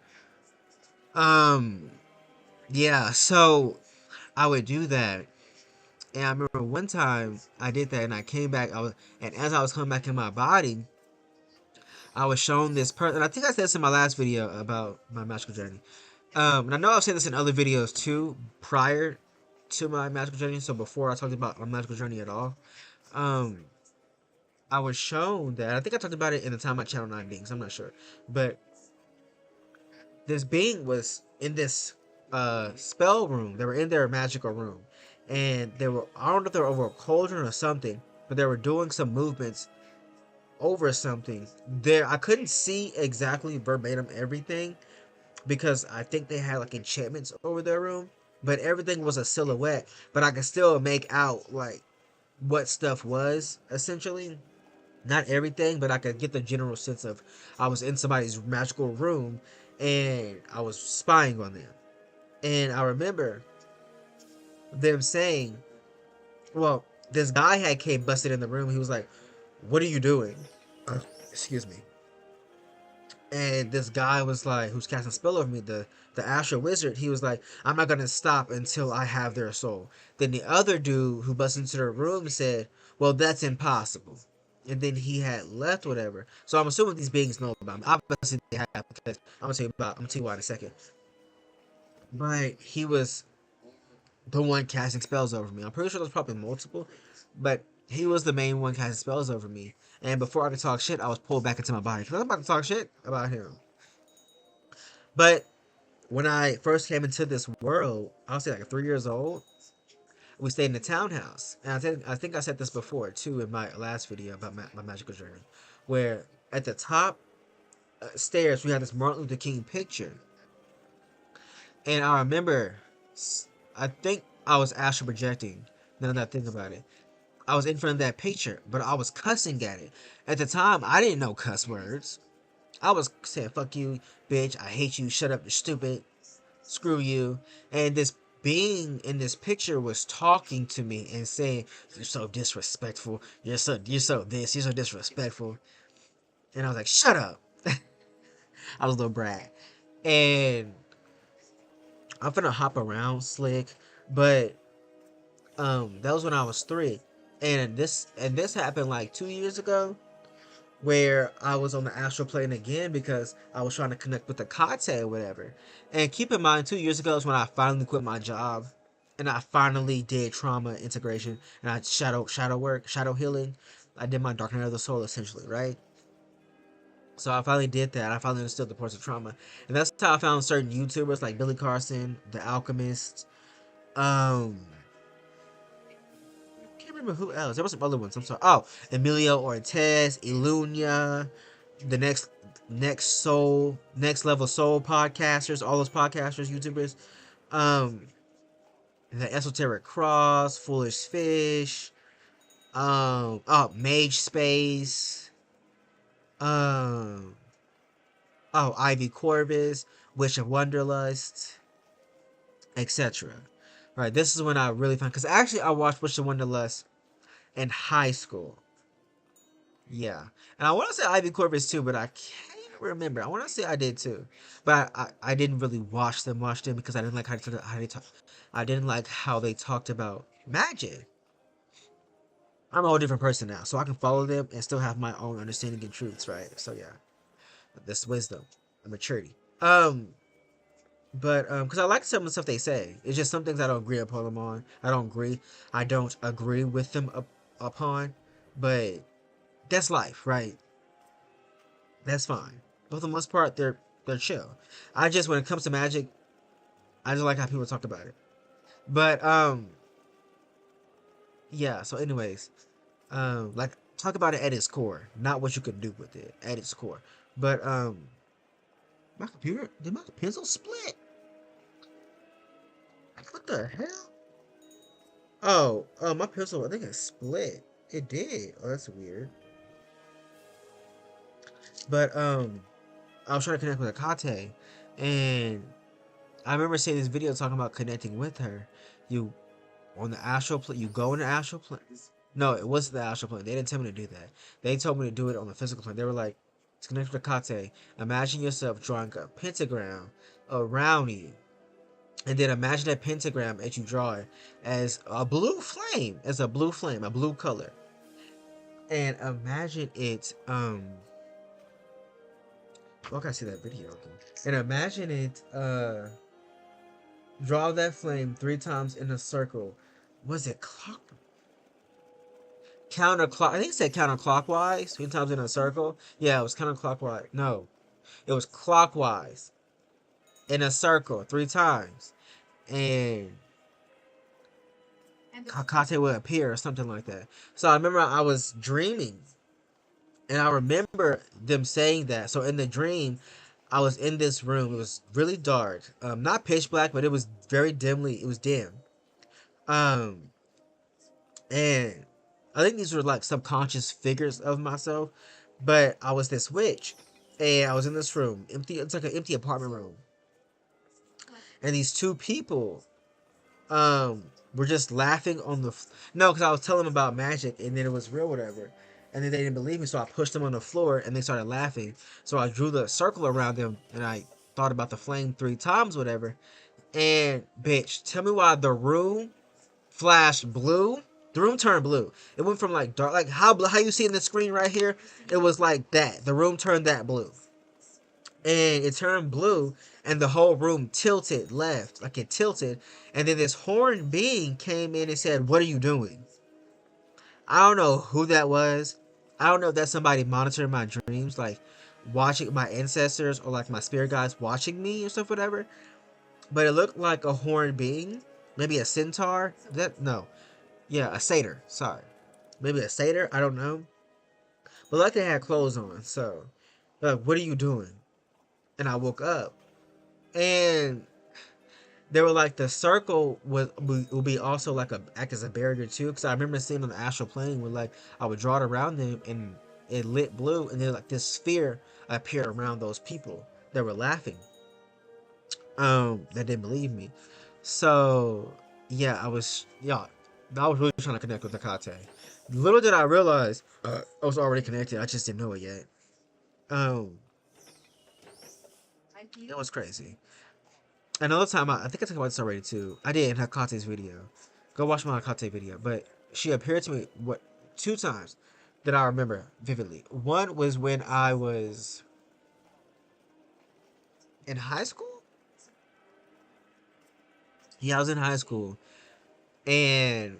Um, yeah. So I would do that. And I remember one time I did that, and I came back. And as I was coming back in my body, I was shown this person. And I think I said this in my last video about my magical journey. And I know I've said this in other videos too, prior to my magical journey. So before I talked about my magical journey at all, um, I was shown that. I think I talked about it in the time I Channel 9 Beings. I'm not sure, but this being was in this spell room. They were in their magical room, and they were, I don't know if they were over a cauldron or something, but they were doing some movements over something. There, I couldn't see exactly verbatim everything because I think they had like enchantments over their room, but everything was a silhouette. But I could still make out like what stuff was essentially. Not everything, but I could get the general sense of I was in somebody's magical room and I was spying on them. And I remember them saying, well, this guy had came busted in the room. He was like, "What are you doing?" Excuse me. And this guy was like, who's casting a spell over me, the astral wizard. He was like, "I'm not gonna stop until I have their soul." Then the other dude who busted into the room said, "Well, that's impossible." And then he had left, whatever. So I'm assuming these beings know about me. Obviously they have, because I'm gonna tell you why in a second. But he was the one casting spells over me. I'm pretty sure there's probably multiple, but he was the main one casting spells over me. And before I could talk shit, I was pulled back into my body because I was about to talk shit about him. But when I first came into this world, I was like 3 years old. We stayed in a townhouse, and I think I said this before too in my last video about my magical journey, where at the top stairs we had this Martin Luther King picture, and I remember, I think I was astral projecting. Now that I think about it, I was in front of that picture, but I was cussing at it. At the time, I didn't know cuss words. I was saying, fuck you, bitch, I hate you, shut up, you're stupid, screw you. And this being in this picture was talking to me and saying, you're so disrespectful, you're so this, you're so disrespectful. And I was like, shut up. I was a little brat. And I'm finna hop around slick, but that was when I was 3. And this happened like 2 years ago, where I was on the astral plane again because I was trying to connect with the kate or whatever. And keep in mind, 2 years ago is when I finally quit my job, and I finally did trauma integration, and I shadow work, shadow healing. I did my dark night of the soul essentially, right? So I finally did that. I finally understood the parts of trauma, and that's how I found certain YouTubers like Billy Carson, The Alchemist. Can't remember who else. There was some other ones. I'm sorry. Oh, Emilio Ortez, Ilunia, the next level soul podcasters, all those podcasters, YouTubers. Um, the Esoteric Cross, Foolish Fish. Mage Space. Um, Ivy Corbis, Witch of Wonderlust, etc. Right, this is when I really found, because actually I watched Witch of Wonderlust in high school. Yeah, and I want to say Ivy Corbis too, but I can't even remember. I want to say I did too, but I didn't really watch them because I didn't like how they talk. I didn't like how they talked about magic. I'm a whole different person now, so I can follow them and still have my own understanding and truths, right? So yeah, this wisdom and maturity. But because I like some of the stuff they say, it's just some things I don't agree upon them on. I don't agree with them upon, but that's life, right? That's fine. But for the most part, they're chill. I just, when it comes to magic, I just like how people talk about it. But yeah. So anyways, like, talk about it at its core, not what you could do with it at its core. But my computer, did my pencil split? What the hell? Oh, my pencil, I think it split. It did. Oh, that's weird. But I was trying to connect with Akate, and I remember seeing this video talking about connecting with her. You on the astral plane. You go in the astral plane. No, it wasn't the astral plane. They didn't tell me to do that. They told me to do it on the physical plane. They were like, to connect with Akate, imagine yourself drawing a pentagram around you. And then imagine that pentagram as you draw it as a blue flame, a blue color. And imagine it, well, I gotta see that video again. And imagine it, draw that flame 3 times in a circle. Was it counterclock? I think it said counterclockwise, 3 times in a circle. Yeah, it was counterclockwise. No, it was clockwise in a circle 3 times. And Kakate would appear or something like that. So I remember I was dreaming, and I remember them saying that. So in the dream, I was in this room. It was really dark, not pitch black, but it was very dimly. It was dim, um, and I think these were like subconscious figures of myself. But I was this witch, and I was in this room, empty. It's like an empty apartment room, and these 2 people were just laughing on the no, because I was telling them about magic, and then it was real, whatever, and then they didn't believe me, so I pushed them on the floor and they started laughing. So I drew the circle around them, and I thought about the flame 3 times, whatever. And bitch, tell me why the room flashed blue. The room turned blue. It went from like dark, like how you see in the screen right here. It was like that. The room turned that blue, and it turned blue, and the whole room tilted left, like it tilted. And then this horned being came in and said, what are you doing? I don't know who that was. I don't know if that's somebody monitoring my dreams, like watching my ancestors or like my spirit guides watching me or stuff, whatever. But it looked like a horned being, maybe a centaur. That no, yeah, a satyr. Sorry, maybe a satyr. I don't know. But like they had clothes on, so like, what are you doing? And I woke up, and they were like the circle would be also like a act as a barrier too. Because I remember seeing on the astral plane where like I would draw it around them and it lit blue, and then like this sphere appeared around those people that were laughing. That didn't believe me. So yeah, I was really trying to connect with the Kate. Little did I realize I was already connected. I just didn't know it yet. Um, it was crazy. Another time, I think I talked about this already too. I did in Hakate's video. Go watch my Hakate video. But she appeared to me two times that I remember vividly. One was when I was in high school. Yeah, I was in high school, and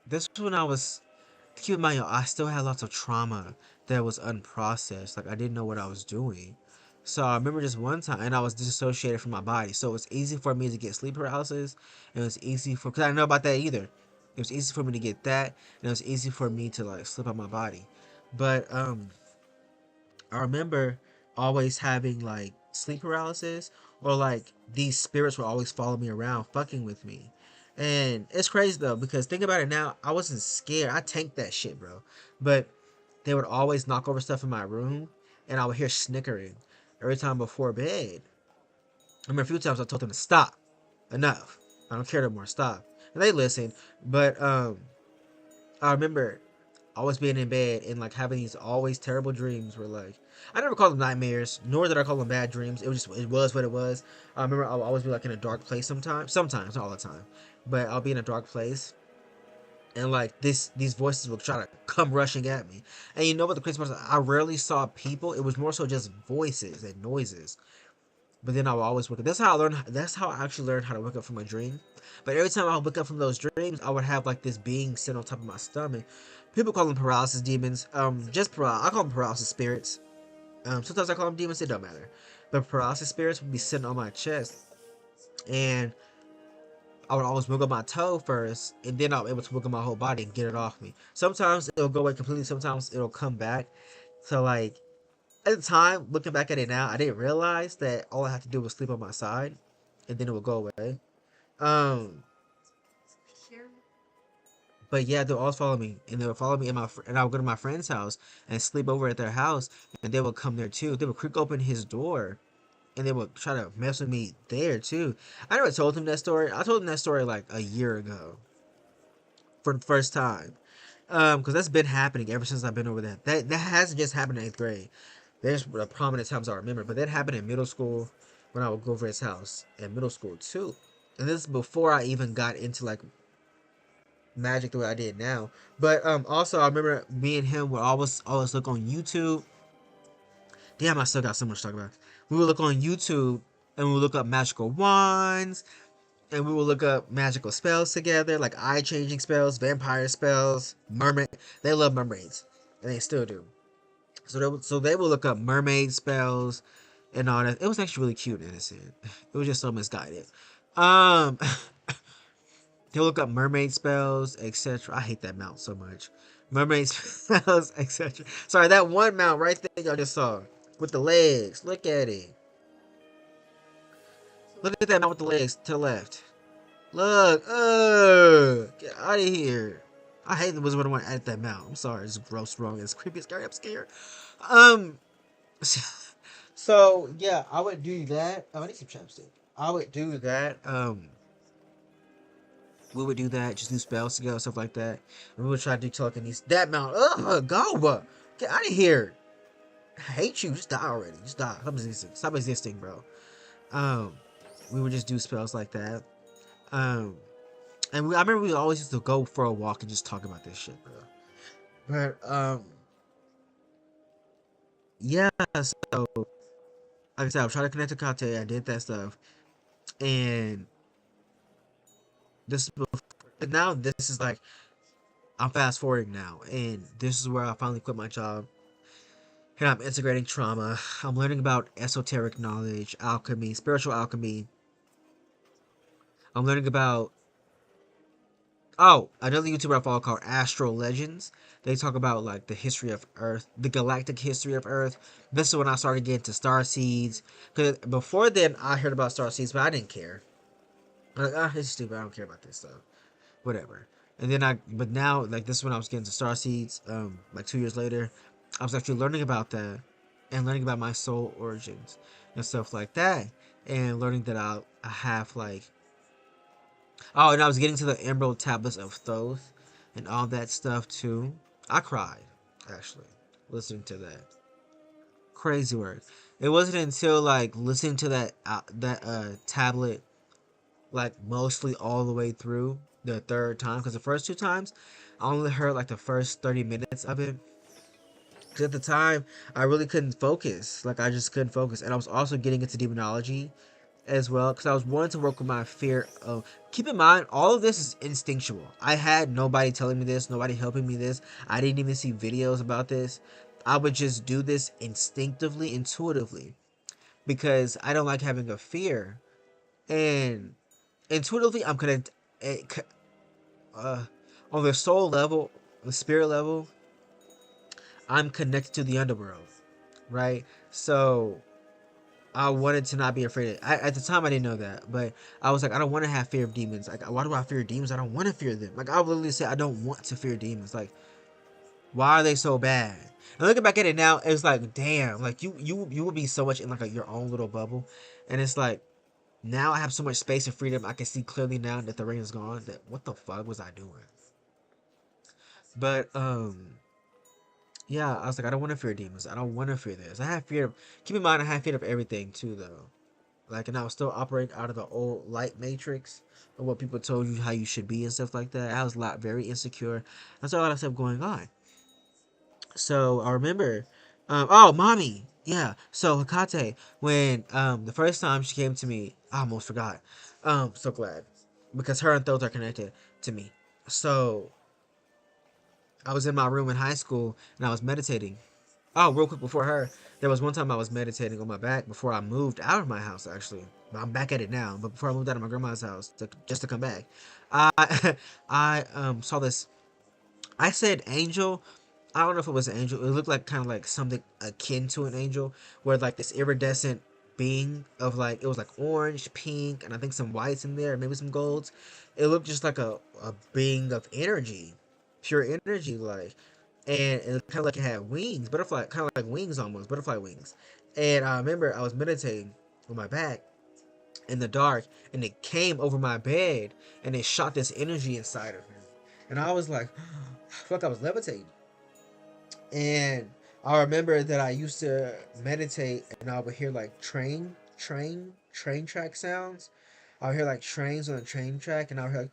this was when I was. Keep in mind, yo, I still had lots of trauma that was unprocessed. Like I didn't know what I was doing. So I remember just one time, and I was disassociated from my body. So it was easy for me to get sleep paralysis. It was easy because I didn't know about that either. It was easy for me to get that, and it was easy for me to like slip out my body. But I remember always having like sleep paralysis, or like these spirits would always follow me around, fucking with me. And it's crazy though, because think about it now, I wasn't scared. I tanked that shit, bro. But they would always knock over stuff in my room, and I would hear snickering every time before bed. I remember a few times I told them to stop. Enough. I don't care no more. Stop. And they listened. But I remember always being in bed and like having these always terrible dreams where like I never called them nightmares, nor did I call them bad dreams. It was what it was. I remember I'll always be like in a dark place sometimes, not all the time, but I'll be in a dark place, and like these voices will try to come rushing at me. And you know what the crazy part is? I rarely saw people. It was more so just voices and noises. But then I will always wake up. That's how I learned. That's how I actually learned how to wake up from a dream. But every time I would wake up from those dreams, I would have like this being sitting on top of my stomach. People call them paralysis demons. I call them paralysis spirits. Sometimes I call them demons. It don't matter. But paralysis spirits would be sitting on my chest, and I would always wiggle my toe first, and then I'll be able to wiggle my whole body and get it off me. Sometimes it'll go away completely. Sometimes it'll come back. So like at the time, looking back at it now, I didn't realize that all I had to do was sleep on my side, and then it would go away. Um, but yeah, they'll always follow me, and they would follow me and I would go to my friend's house and sleep over at their house, and they would come there too. They would creak open his door, and they would try to mess with me there too. I never told him that story. I told him that story like a year ago for the first time. Because that's been happening ever since I've been over there. That hasn't just happened in 8th grade. There's prominent times I remember, but that happened in middle school when I would go over his house in middle school too. And this is before I even got into like magic the way I did now. But also I remember me and him would always look on YouTube. Damn, I still got so much to talk about. We would look on YouTube and we would look up magical wands, and we would look up magical spells together, like eye changing spells, vampire spells, mermaid. They love mermaids, and they still do. So they will look up mermaid spells and all that. It was actually really cute and innocent. It was just so misguided. Um, they look up mermaid spells, etc. I hate that mount so much. Mermaid spells, etc. Sorry, that one mount right there y'all just saw with the legs. Look at it. Look at that mount with the legs to the left. Look, get out of here. I hate the Wizard one at that mount. I'm sorry, it's gross, wrong, it's creepy, scary, I'm scared. Um, so yeah, I would do that. Oh, I need some chapstick. I would do that. We would do that, just do spells together, stuff like that. And we would try to do telekinesis. That mount, go, get out of here. I hate you. Just die already. Just die. Stop existing, bro. We would just do spells like that. I remember we always used to go for a walk and just talk about this shit, bro. But yeah. So like I said, I'm trying to connect to Kate. I did that stuff, and now this is like I'm fast forwarding now, and this is where I finally quit my job. And I'm integrating trauma. I'm learning about esoteric knowledge, alchemy, spiritual alchemy. I'm learning about Oh, another YouTuber I follow called Astro Legends. They talk about like the history of Earth, the galactic history of Earth. This is when I started getting to star seeds. Cause before then I heard about star seeds, but I didn't care. I'm like, ah, it's stupid. I don't care about this stuff. Whatever. And then but now, like, this is when I was getting to star seeds. Like 2 years later, I was actually learning about that and learning about my soul origins and stuff like that, and learning that I have like, oh, and I was getting to the Emerald Tablets of Thoth and all that stuff too. I cried, actually, listening to that. Crazy work. It wasn't until like listening to that tablet like mostly all the way through the third time, because the first two times I only heard like the first 30 minutes of it. Because at the time I really couldn't focus. Like I just couldn't focus, and I was also getting into demonology as well, because I was wanting to work with my fear of. Keep in mind, all of this is instinctual. I had nobody telling me this, nobody helping me this. I didn't even see videos about this. I would just do this instinctively, intuitively, because I don't like having a fear. And intuitively, I'm gonna, uh, on the soul level, the spirit level, I'm connected to the underworld, right? So I wanted to not be afraid of. At the time, I didn't know that, but I was like, I don't want to have fear of demons. Like, why do I fear demons? I don't want to fear them. Like, I would literally say, I don't want to fear demons. Like, why are they so bad? And looking back at it now, it's like, damn, like you would be so much in like your own little bubble, and it's like now I have so much space and freedom. I can see clearly now that the ring is gone. That what the fuck was I doing? But yeah, I was like, I don't want to fear demons. I don't want to fear this. I have fear of. Keep in mind, I have fear of everything too, though. Like, and I was still operating out of the old light matrix of what people told you how you should be and stuff like that. I was a lot very insecure. That's a lot of stuff going on. So I remember, oh, mommy, yeah. So Hikate, when the first time she came to me, I almost forgot. So glad, because her and Thos are connected to me. So I was in my room in high school and I was meditating. Oh, real quick before her, there was one time I was meditating on my back before I moved out of my house. Actually, I'm back at it now. But before I moved out of my grandma's house, just to come back, I I saw this. I said angel. I don't know if it was an angel. It looked like kind of like something akin to an angel, where like this iridescent being of like, it was like orange, pink, and I think some whites in there, maybe some golds. It looked just like a being of energy, pure energy, like, and it kind of like it had wings, butterfly, kind of like wings almost, butterfly wings. And I remember I was meditating on my back in the dark, and it came over my bed, and it shot this energy inside of me, and I was like, fuck, I was levitating. And I remember that I used to meditate, and I would hear like train track sounds. I would hear like trains on a train track, and I would hear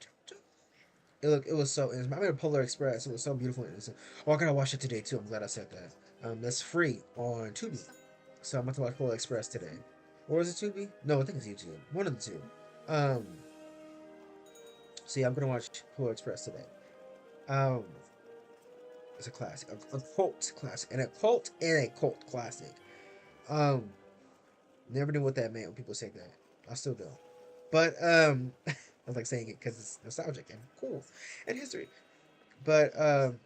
like, it was so innocent. I made a Polar Express. It was so beautiful and innocent. Oh, I gotta watch it today too. I'm glad I said that. That's free on Tubi. So I'm about to watch Polar Express today. Or is it Tubi? No, I think it's YouTube. One of the two. Um, so yeah, I'm gonna watch Polar Express today. Um, it's a classic, a cult classic, and a cult classic. Um, Never knew what that meant when people say that. I still don't. But I was like saying it because it's nostalgic and cool and history. But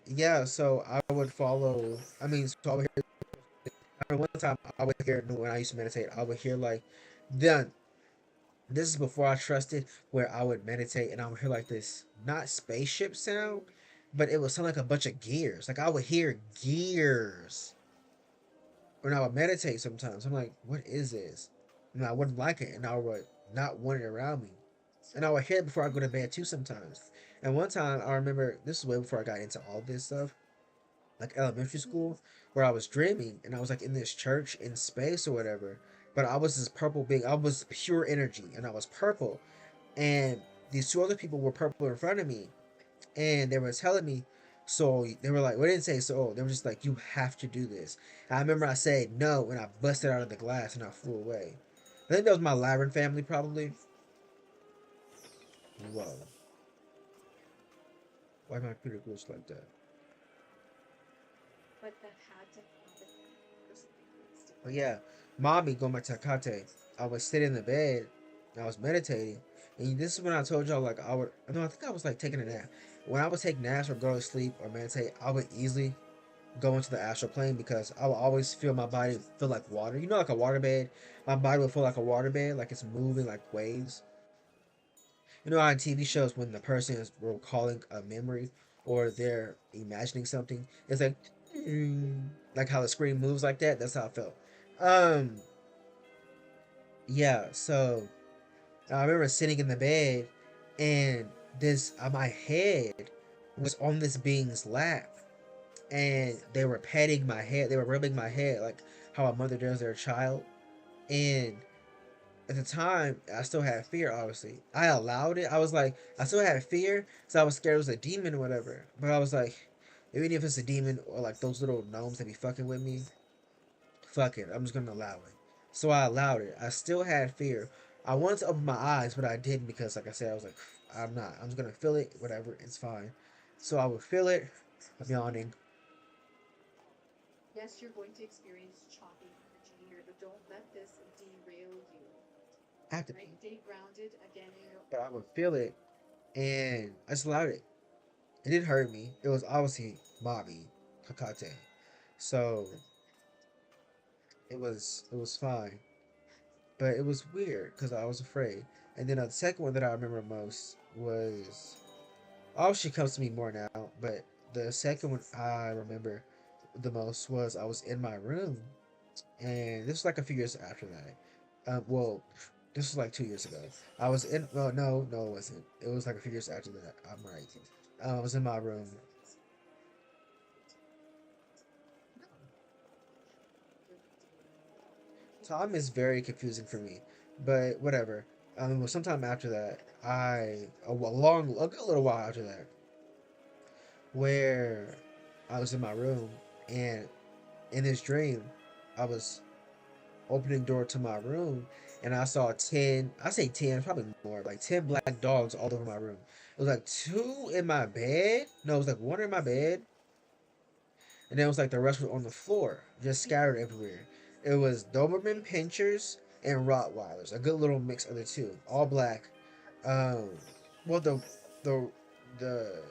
yeah, so I would follow. I mean, so I would hear. I remember one time I would hear when I used to meditate. I would hear like, then this is before I trusted, where I would meditate and I would hear like this not spaceship sound, but it would sound like a bunch of gears. Like I would hear gears when I would meditate. Sometimes I'm like, what is this? And I wouldn't like it, and I would not want it around me. And I would hear it before I go to bed too sometimes. And one time I remember, this is way before I got into all this stuff, like elementary school, where I was dreaming and I was like in this church in space or whatever. But I was this purple being. I was pure energy and I was purple. And these two other people were purple in front of me. And they were telling me, so they were like, well, they didn't say so. They were just like, you have to do this. And I remember I said no, and I busted out of the glass and I flew away. I think that was my Labyrinth family, probably. Whoa. Why my computer glitch like that? But that had to. But yeah, mommy, going back to Akate, I was sitting in the bed, I was meditating, and this is when I told y'all like I would. No, I think I was like taking a nap, when I would take naps or go to sleep or meditate, I would easily go into the astral plane because I would always feel my body feel like water. You know, like a water bed. My body would feel like a water bed, like it's moving like waves. You know, on TV shows when the person is recalling a memory or they're imagining something, it's like how the screen moves like that. That's how I felt. Um, yeah. So I remember sitting in the bed, and this my head was on this being's lap, and they were patting my head. They were rubbing my head like how a mother does their child. And at the time, I still had fear. Obviously, I allowed it. I was like, I still had fear, so I was scared it was a demon or whatever. But I was like, even if it's a demon or like those little gnomes that be fucking with me, fuck it. I'm just gonna allow it. So I allowed it. I still had fear. I wanted to open my eyes, but I didn't because, like I said, I was like, I'm not. I'm just gonna feel it. Whatever, it's fine. So I would feel it. I'm yawning. Yes, you're going to experience choppy energy here, but don't let this derail you. I have to right? Stay grounded again. But I would feel it, and I just allowed it. It didn't hurt me. It was obviously Bobby Kakate, so it was fine. But it was weird because I was afraid. And then the second one that I remember most was, oh, she comes to me more now. But the second one I remember the most was I was in my room, and this was like a few years after that. Well, this was like 2 years ago. I was in. Well, no, it wasn't. It was like a few years after that. I'm right. I was in my room. Time is very confusing for me, but whatever. Well, sometime after that, a good little while after that, where I was in my room, and in this dream, I was opening door to my room, and I saw 10. I say 10, probably more, like 10 black dogs all over my room. It was like two in my bed. No, it was like one in my bed, and then it was like the rest was on the floor, just scattered everywhere. It was Doberman Pinschers and Rottweilers, a good little mix of the two, all black. Um, well, the the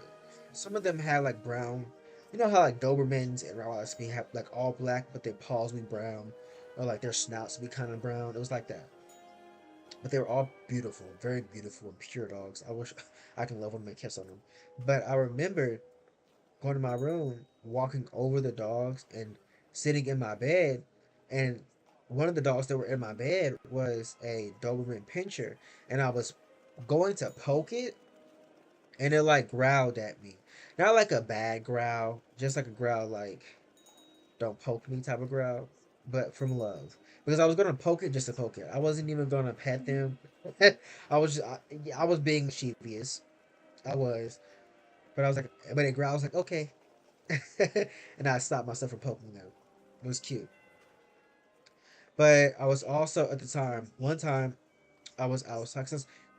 some of them had like brown. You know how like Dobermans and Rottweilers be have like all black, but their paws be brown, or like their snouts be kind of brown. It was like that, but they were all beautiful, very beautiful and pure dogs. I wish I can love them and kiss on them. But I remember going to my room, walking over the dogs, and sitting in my bed. And one of the dogs that were in my bed was a Doberman Pinscher, and I was going to poke it, and it like growled at me. Not like a bad growl, just like a growl like "don't poke me" type of growl, but from love. Because I was gonna poke it just to poke it. I wasn't even gonna pet them. I was being mischievous. I was, but I was like, but it growled. I was like, okay, and I stopped myself from poking them. It was cute. But I was also at the time, one time I was outside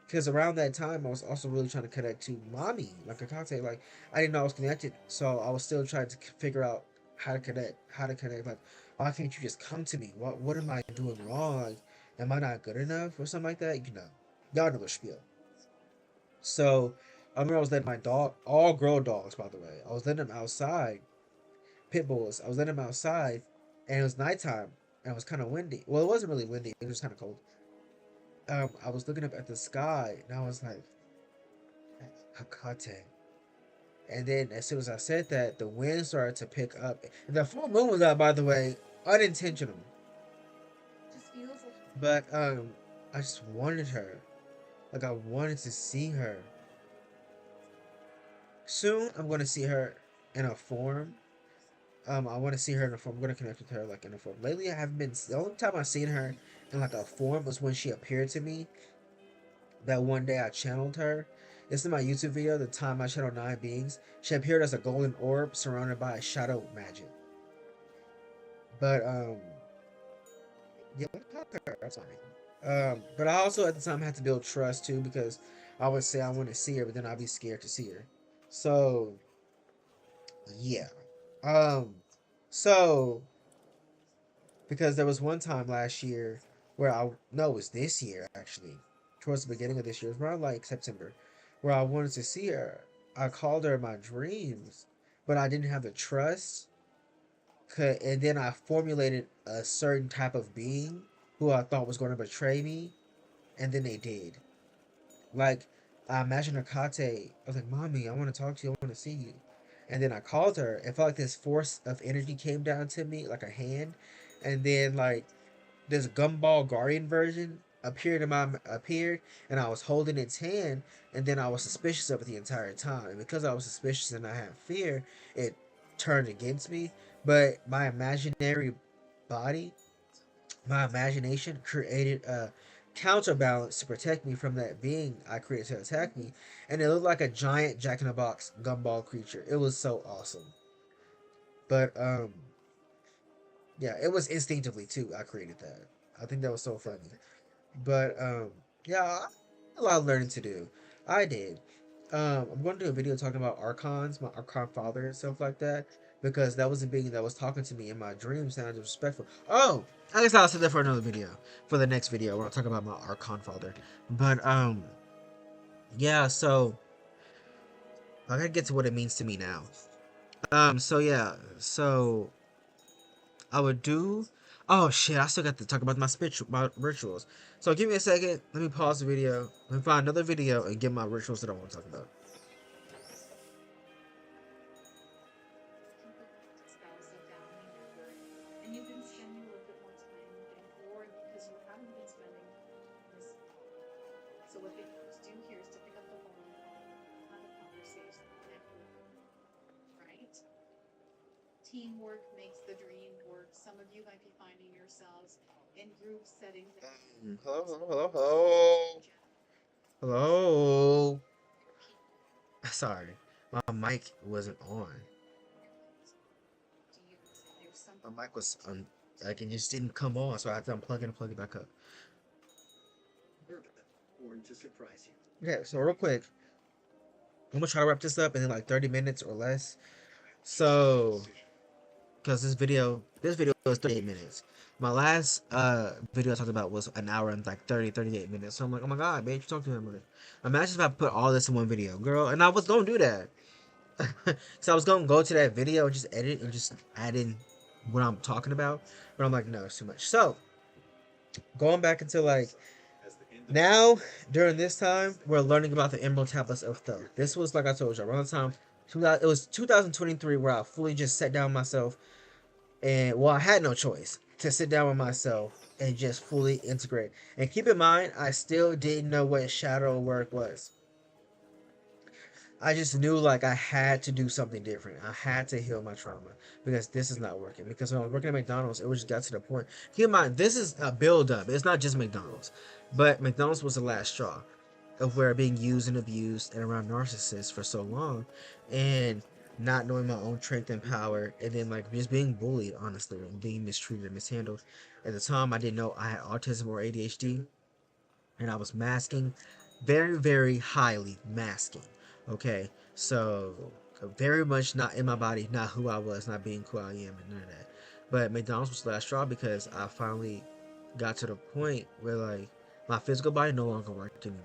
because around that time I was also really trying to connect to mommy, like a cocktail. Like I didn't know I was connected, so I was still trying to figure out how to connect, Like, why can't you just come to me? What am I doing wrong? Like, am I not good enough or something like that? Y'all know the spiel. So I remember I was letting my dog, all girl dogs by the way, I was letting them outside, pit bulls. I was letting them outside, and it was nighttime, and it was kind of windy. Well, it wasn't really windy. It was kind of cold. I was looking up at the sky, and I was like, Hakate. And then as soon as I said that, the wind started to pick up. And the full moon was out, by the way, unintentional. But I just wanted her. Like I wanted to see her. Soon, I'm going to see her in a form. I want to see her in a form. I'm gonna connect with her like in a form. Lately, I haven't been. The only time I've seen her in like a form was when she appeared to me. That one day I channeled her. This is my YouTube video. The time I channeled 9 beings. She appeared as a golden orb surrounded by a shadow magic. But yeah, that's fine. But I also at the time had to build trust too because I would say I want to see her, but then I'd be scared to see her. So yeah. Um. So because there was one time last year where no, it was this year actually, towards the beginning of this year, it was around like September, where I wanted to see her, I called her in my dreams, but I didn't have the trust. And then I formulated a certain type of being who I thought was going to betray me, and then they did. Like, I imagined Akate. I was like, "Mommy, I want to talk to you. I want to see you." And then I called her. It felt like this force of energy came down to me, like a hand, and then like this gumball guardian version appeared, and I was holding its hand, and then I was suspicious of it the entire time. And because I was suspicious and I had fear, it turned against me. But body my imagination created a counterbalance to protect me from that being I created to attack me, and it looked like a giant Jack in the Box gumball creature. It was so awesome. But yeah, it was instinctively too. I created that. I think that was so funny. But yeah, a lot of learning to do. I did. I'm going to do a video talking about archons, my archon father and stuff like that, because that was a being that was talking to me in my dreams, sounded disrespectful. Oh, I guess I'll save that for another video, for the next video where I'll talk about my archon father. But yeah. So I gotta get to what it means to me now. So yeah. So I would do. Oh shit! I still got to talk about my rituals. So give me a second. Let me pause the video. Let me find another video and get my rituals that I want to talk about. Teamwork makes the dream work. Some of you might be finding yourselves in group settings. Hello, hello, hello, hello, hello. Sorry, my mic wasn't on. My mic was like it just didn't come on, so I had to unplug it and plug it back up. Okay, so real quick, I'm gonna try to wrap this up in like 30 minutes or less. So, because this video is 38 minutes. My last video I talked about was an hour and like 38 minutes. So I'm like, oh my god, babe, you talk to him. Like, imagine if I put all this in one video, girl. And I was gonna do that. So I was gonna go to that video and just edit and just add in what I'm talking about. But I'm like, no, it's too much. So going back into like now during this time, we're learning about the Emerald Tablets of Thoth. This was like I told you around the time. It was 2023 where I fully just sat down myself and well, I had no choice to sit down with myself and just fully integrate. And keep in mind, I still didn't know what shadow work was. I just knew like I had to do something different. I had to heal my trauma because this is not working. Because when I was working at McDonald's, it was just got to the point. Keep in mind, this is a build up. It's not just McDonald's, but McDonald's was the last straw of where being used and abused and around narcissists for so long, and not knowing my own strength and power, and then like just being bullied, honestly, and being mistreated and mishandled. At the time, I didn't know I had autism or ADHD, and I was masking, very, very highly masking. Okay, so very much not in my body, not who I was, not being who I am, and none of that. But McDonald's was the last straw because I finally got to the point where like my physical body no longer worked anymore,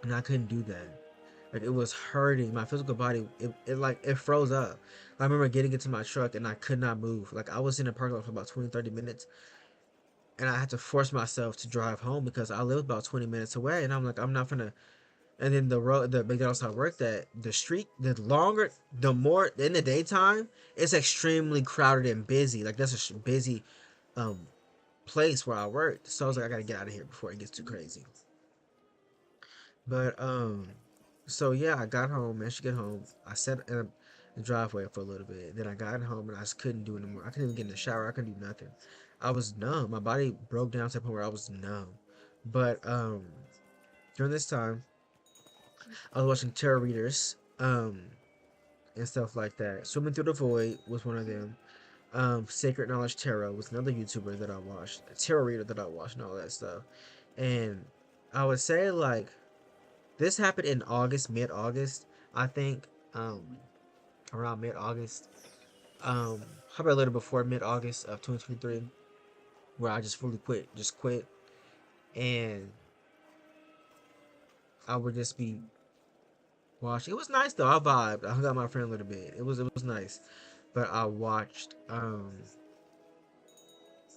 and I couldn't do that. Like it was hurting my physical body. It froze up. I remember getting into my truck and I could not move. Like I was in the parking lot for about 20-30 minutes, and I had to force myself to drive home because I lived about 20 minutes away, and I'm like, I'm not gonna. And then the McDonald's I worked at, the street, the more in the daytime, it's extremely crowded and busy. Like that's a busy um place where I worked. So I was like, I gotta get out of here before it gets too crazy. But so yeah, I got home. Managed to get home. I sat in the driveway for a little bit. Then I got home and I just couldn't do it anymore. I couldn't even get in the shower. I couldn't do nothing. I was numb. My body broke down to the point where I was numb. But during this time, I was watching tarot readers and stuff like that. Swimming Through the Void was one of them. Sacred Knowledge Tarot was another YouTuber that I watched. A tarot reader that I watched and all that stuff. And I would say like this happened in August, mid-August, I think. Around mid-August. Probably a little before mid-August of 2023, where I just fully quit, and I would just be watched. It was nice though. I vibed. I hung out with my friend a little bit. It was nice. But I watched It's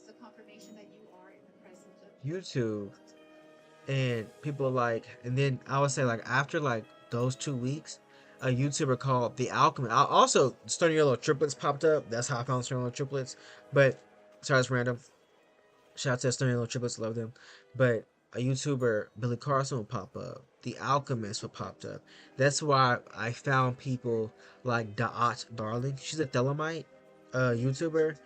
the confirmation that you are in the presence of YouTube, and people like, and then I would say like after like those 2 weeks, a YouTuber called The Alchemist. I also Stony Yellow Triplets popped up. That's how I found Stony Yellow Triplets. But sorry, it's random. Shout out to Stony Yellow Triplets, love them. But a YouTuber, Billy Carson, would pop up. The Alchemist would pop up. That's why I found people like Da'at Darling. She's a Thelemite YouTuber.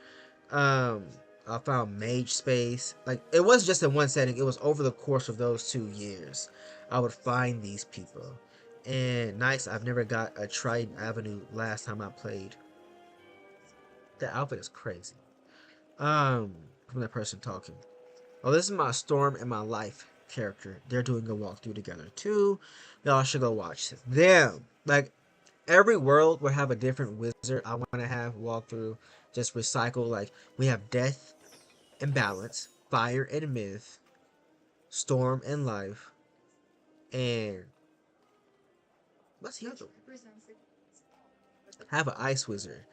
Um, I found Mage Space. Like it wasn't just in one setting. It was over the course of those 2 years. I would find these people. And nice. I've never got a Trident Avenue last time I played. The outfit is crazy. From that person talking. Oh, this is my Storm and my Life character. They're doing a walkthrough together too. Y'all should go watch them. Like every world will have a different wizard I want to have walk through. Just recycle. Like we have Death and Balance, Fire and Myth, Storm and Life, and what's the other one? represents the Have an Ice Wizard,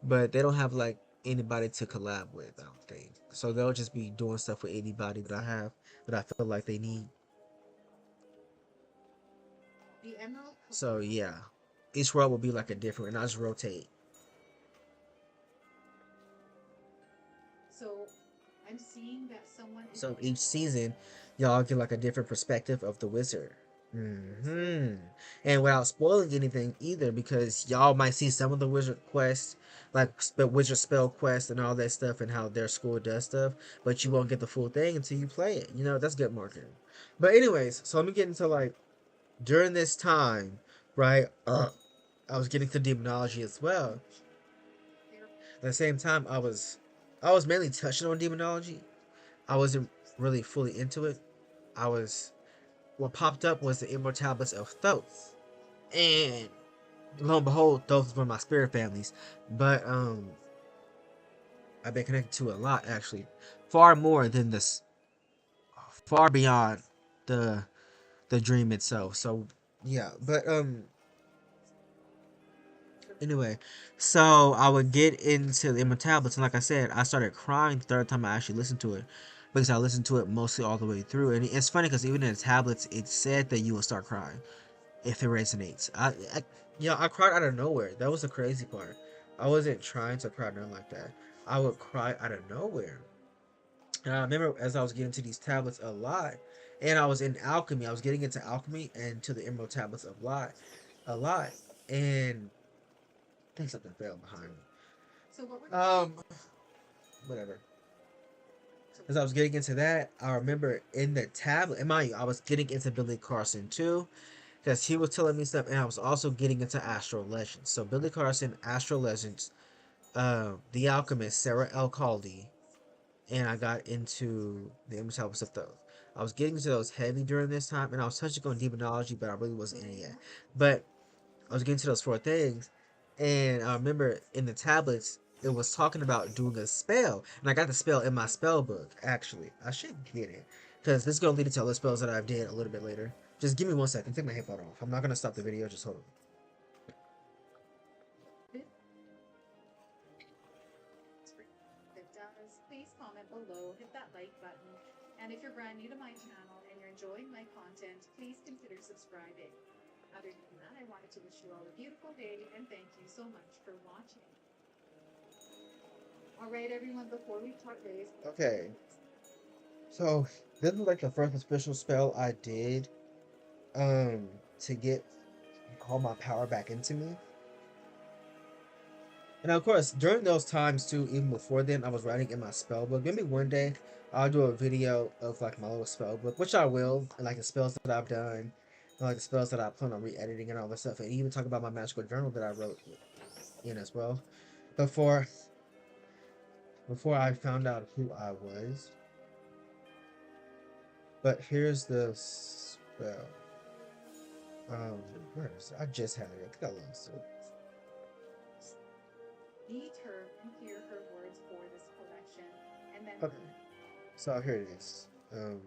but they don't have like anybody to collab with. I don't think so. They'll just be doing stuff with anybody that I have that I feel like they need. emerald. So yeah, each world will be like a different, and I just rotate. So I'm seeing that someone is So each season, y'all get like a different perspective of the wizard. And without spoiling anything either, because y'all might see some of the wizard quests, like wizard spell quests and all that stuff, and how their school does stuff, but you won't get the full thing until you play it. You know, that's good marketing. But anyways, so let me get into like during this time, right? I was getting to demonology as well. At the same time, I was mainly touching on demonology. I wasn't really fully into it. I was What popped up was the Emerald Tablets of Thoth, and lo and behold, Thoth is one of my spirit families. But I've been connected to it a lot actually, far more than this, far beyond the the dream itself. So yeah, but anyway, so I would get into the Emerald Tablets, and like I said, I started crying the third time I actually listened to it, because I listened to it mostly all the way through. And it's funny because even in the tablets, it said that you will start crying if it resonates. I cried out of nowhere. That was the crazy part. I wasn't trying to cry, nothing like that. I would cry out of nowhere. And I remember as I was getting to these tablets a lot, and I was in alchemy. I was getting into alchemy and to the Emerald Tablets a lot, and I think something fell behind me. So what were Whatever. As I was getting into that, I remember in the tablet, and mind you, I was getting into Billy Carson too, because he was telling me stuff, and I was also getting into Astro Legends. So Billy Carson, Astro Legends, The Alchemist, Sarah L. Caldy, and I got into the Immortal stuff though. I was getting into those heavy during this time, and I was touching on demonology, but I really wasn't in it yet. But I was getting to those 4 things, and I remember in the tablets it was talking about doing a spell, and I got the spell in my spell book. Actually, I should get it because this is gonna lead into other spells that I've did a little bit later. Just give me 1 second. Take my headphone off. I'm not gonna stop the video. Just hold on. it does, please comment below, hit that like button, and if you're brand new to my channel and you're enjoying my content, please consider subscribing. Other than that, I wanted to wish you all a beautiful day and thank you so much for watching. All right, everyone, before we part ways. Okay. So this was like the first official spell I did, to get all my power back into me. And of course, during those times too, even before then, I was writing in my spell book. Maybe one day I'll do a video of like my little spell book, which I will, and like the spells that I've done, and like the spells that I plan on re-editing and all that stuff, and even talk about my magical journal that I wrote in as well. Before before I found out who I was. But here's the spell. Where is it? I just had it. I think I lost it. Meet her and hear her words for this collection, and then. Okay. So here it is.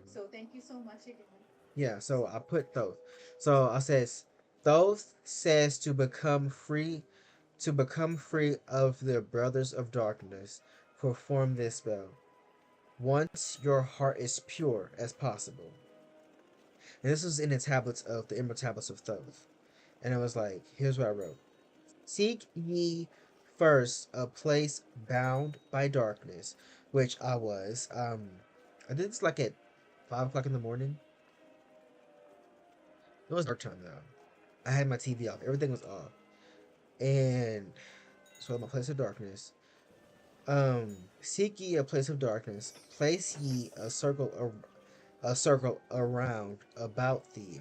So thank you so much again. Yeah, so I put those. So I says Thoth says to become free of the brothers of darkness, perform this spell. Once your heart is pure as possible. And this was in the tablets of the Emerald Tablets of Thoth. And it was like, here's what I wrote. Seek ye first a place bound by darkness, which I was. I did this like at 5 o'clock in the morning. It was dark time though. I had my TV off. Everything was off. And so my place of darkness. Seek ye a place of darkness. Place ye a circle around about thee.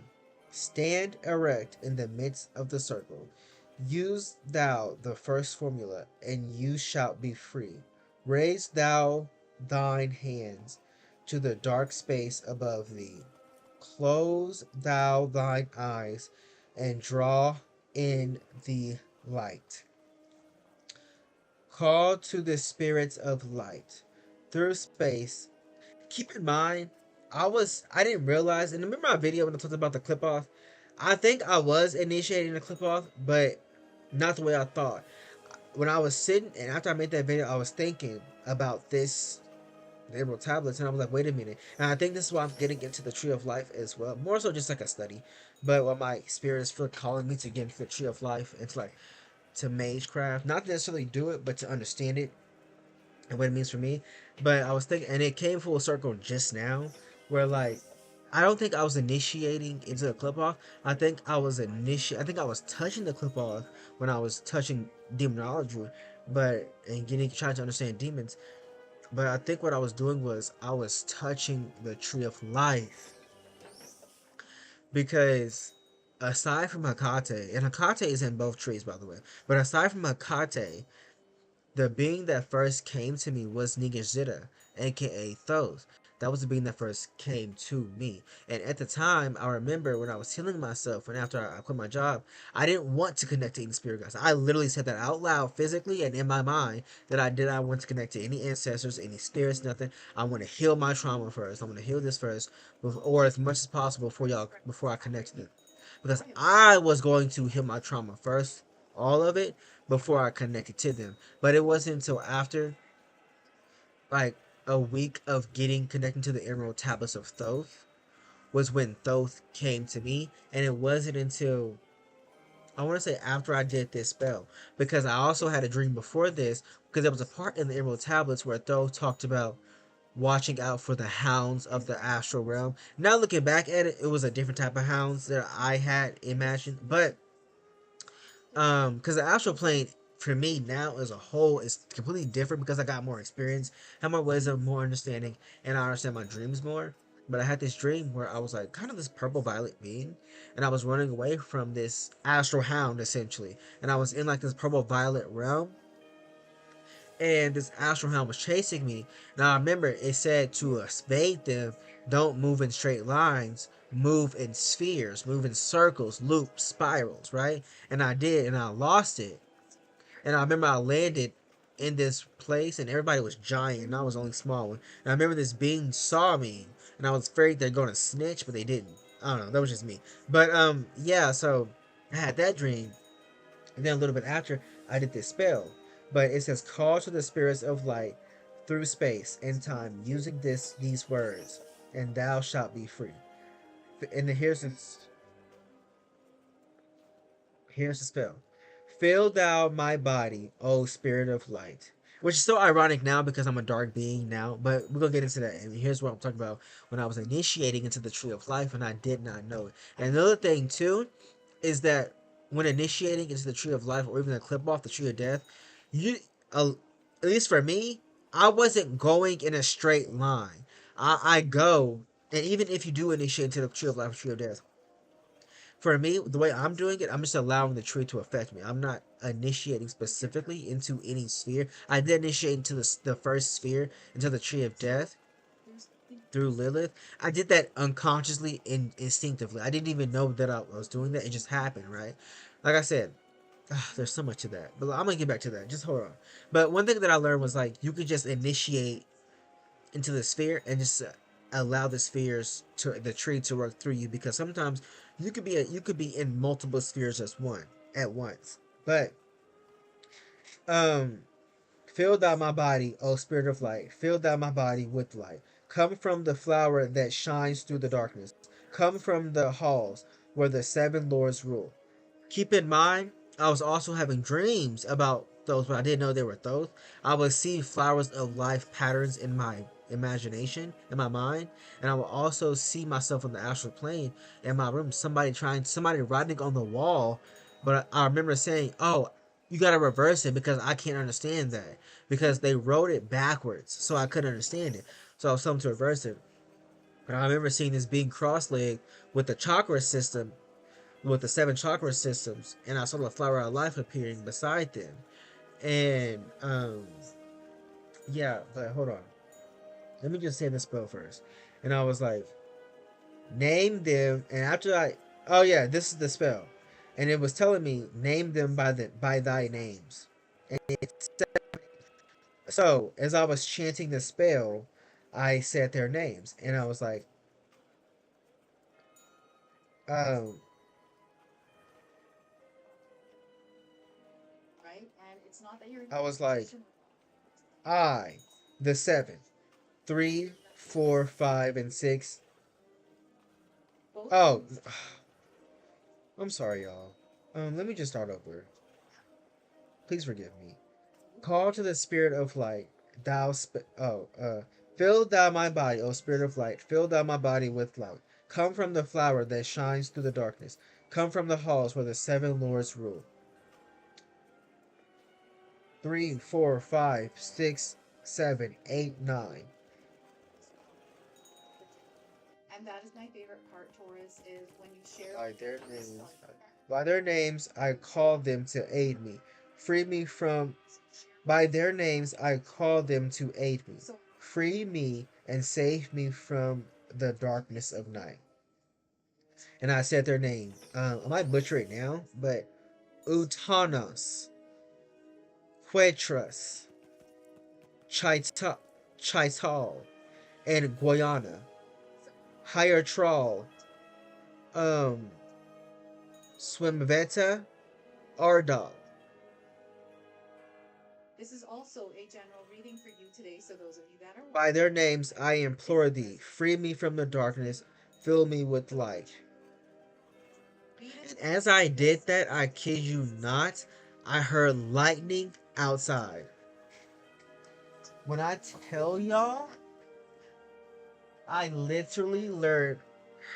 Stand erect in the midst of the circle. Use thou the first formula, and you shalt be free. Raise thou thine hands to the dark space above thee. Close thou thine eyes, and draw in the light. Call to the spirits of light through space. Keep in mind, I didn't realize, and remember my video when I talked about the clip off? I think I was initiating the clip off, but not the way I thought. When I was sitting and after I made that video, I was thinking about the Emerald Tablets, and I was like, wait a minute. And I think this is why I'm getting into the Tree of Life as well. More so just like a study. But what my spirit is feel calling me to get into the Tree of Life and to magecraft. Not to necessarily do it, but to understand it and what it means for me. But I was thinking, and it came full circle just now, where like I don't think I was initiating into the clip off. I think I was touching the clip off when I was touching demonology, but and getting trying to understand demons. But I think what I was doing was I was touching the tree of life because aside from Hakate, and Hakate is in both trees by the way, but aside from Hakate, the being that first came to me was Nigashita, aka Thoth. That was the being that first came to me. And at the time, I remember when I was healing myself and after I quit my job, I didn't want to connect to any spirit guides. I literally said that out loud, physically and in my mind, that I did not want to connect to any ancestors, any spirits, nothing. I want to heal my trauma first. I want to heal this first, or as much as possible before I connect to them. Because I was going to heal my trauma first, all of it, before I connected to them. But it wasn't until after like a week of getting connecting to the Emerald Tablets of Thoth was when Thoth came to me, and it wasn't until I want to say after I did this spell, because I also had a dream before this, because there was a part in the Emerald Tablets where Thoth talked about watching out for the hounds of the astral realm. Now looking back at it, it was a different type of hounds that I had imagined, but because the astral plane for me now as a whole is completely different because I got more experience, have more wisdom, more understanding, and I understand my dreams more. But I had this dream where I was like kind of this purple violet being, and I was running away from this astral hound essentially, and I was in like this purple violet realm, and this astral hound was chasing me. Now I remember it said to evade them, don't move in straight lines, move in spheres, move in circles, loops, spirals, right? And I did, and I lost it. And I remember I landed in this place, and everybody was giant, and I was the only small one. And I remember this being saw me, and I was afraid they're going to snitch, but they didn't. I don't know, that was just me. But yeah, so I had that dream, and then a little bit after, I did this spell. But it says, call to the spirits of light through space and time, using these words, and thou shalt be free. And then here's the spell. Fill thou my body, O spirit of light. Which is so ironic now because I'm a dark being now, but we're gonna get into that. And here's what I'm talking about when I was initiating into the tree of life and I did not know it. And another thing too is that when initiating into the tree of life or even the clip off the tree of death, you at least for me, I wasn't going in a straight line. I go, and even if you do initiate into the tree of life or tree of death, for me, the way I'm doing it, I'm just allowing the tree to affect me. I'm not initiating specifically into any sphere. I did initiate into the first sphere, into the tree of death through Lilith. I did that unconsciously and instinctively. I didn't even know that I was doing that. It just happened, right? Like I said, there's so much to that. But I'm going to get back to that. Just hold on. But one thing that I learned was like, you could just initiate into the sphere and just allow the spheres to the tree to work through you, because sometimes you could be in multiple spheres at once. But um fill thou my body, O Spirit of light, fill thou my body with light. Come from the flower that shines through the darkness. Come from the halls where the seven lords rule. Keep in mind, I was also having dreams about those, but I didn't know they were those. I would see flowers of life patterns in my imagination, in my mind, and I would also see myself on the astral plane in my room. Somebody writing on the wall, but I remember saying, "Oh, you gotta reverse it because I can't understand that because they wrote it backwards, so I couldn't understand it. So I was something to reverse it." But I remember seeing this being cross-legged with the chakra system with the seven chakra systems, and I saw the flower of life appearing beside them. And yeah, but hold on. Let me just say the spell first. And I was like, name them, and after I oh yeah, this is the spell. And it was telling me, name them by thy names. And it said, so as I was chanting the spell, I said their names. And I was like, um Right? And it's not that you're I was like, I, the seven, three, four, five, and six. Oh, I'm sorry, y'all. Let me just start over. Please forgive me. Call to the spirit of light, fill thou my body, O spirit of light, fill thou my body with light. Come from the flower that shines through the darkness. Come from the halls where the seven lords rule. 3, 4, 5, 6, 7, 8, 9. And that is my favorite part, Taurus, is when you share By their names I call them to aid me. Free me from By their names I call them to aid me. Free me and save me from the darkness of night. And I said their name. I might butcher it now, but Utanos, Huetras, Chaital, and Guayana, Hyertral, um, Swimveta, Ardal. This is also a general reading for you today, so those of you that are By their names I implore thee, free me from the darkness, fill me with light. And as I did that, I kid you not, I heard lightning outside. When I tell y'all, I literally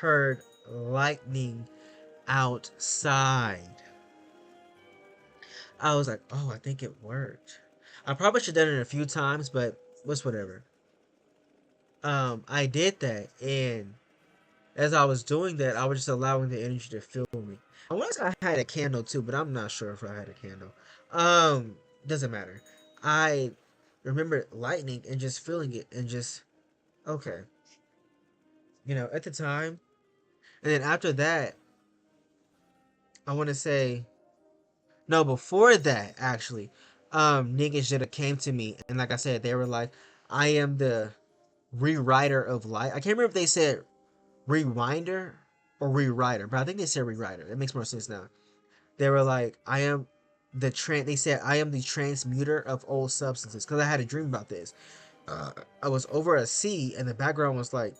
heard lightning outside. I was like, oh, I think it worked. I probably should have done it a few times, but what's whatever. I did that, and as I was doing that, I was just allowing the energy to fill me. I want to say I had a candle too, but I'm not sure if I had a candle. Doesn't matter. I remember lightning and just feeling it and just okay. At the time, and then after that, I want to say no. Before that, actually, niggas should have came to me and like I said, they were like, "I am the rewriter of light." I can't remember if they said rewinder or rewriter, but I think they said rewriter. It makes more sense now. They were like, I am they said I am the transmuter of old substances, because I had a dream about this. I was over a sea and the background was like,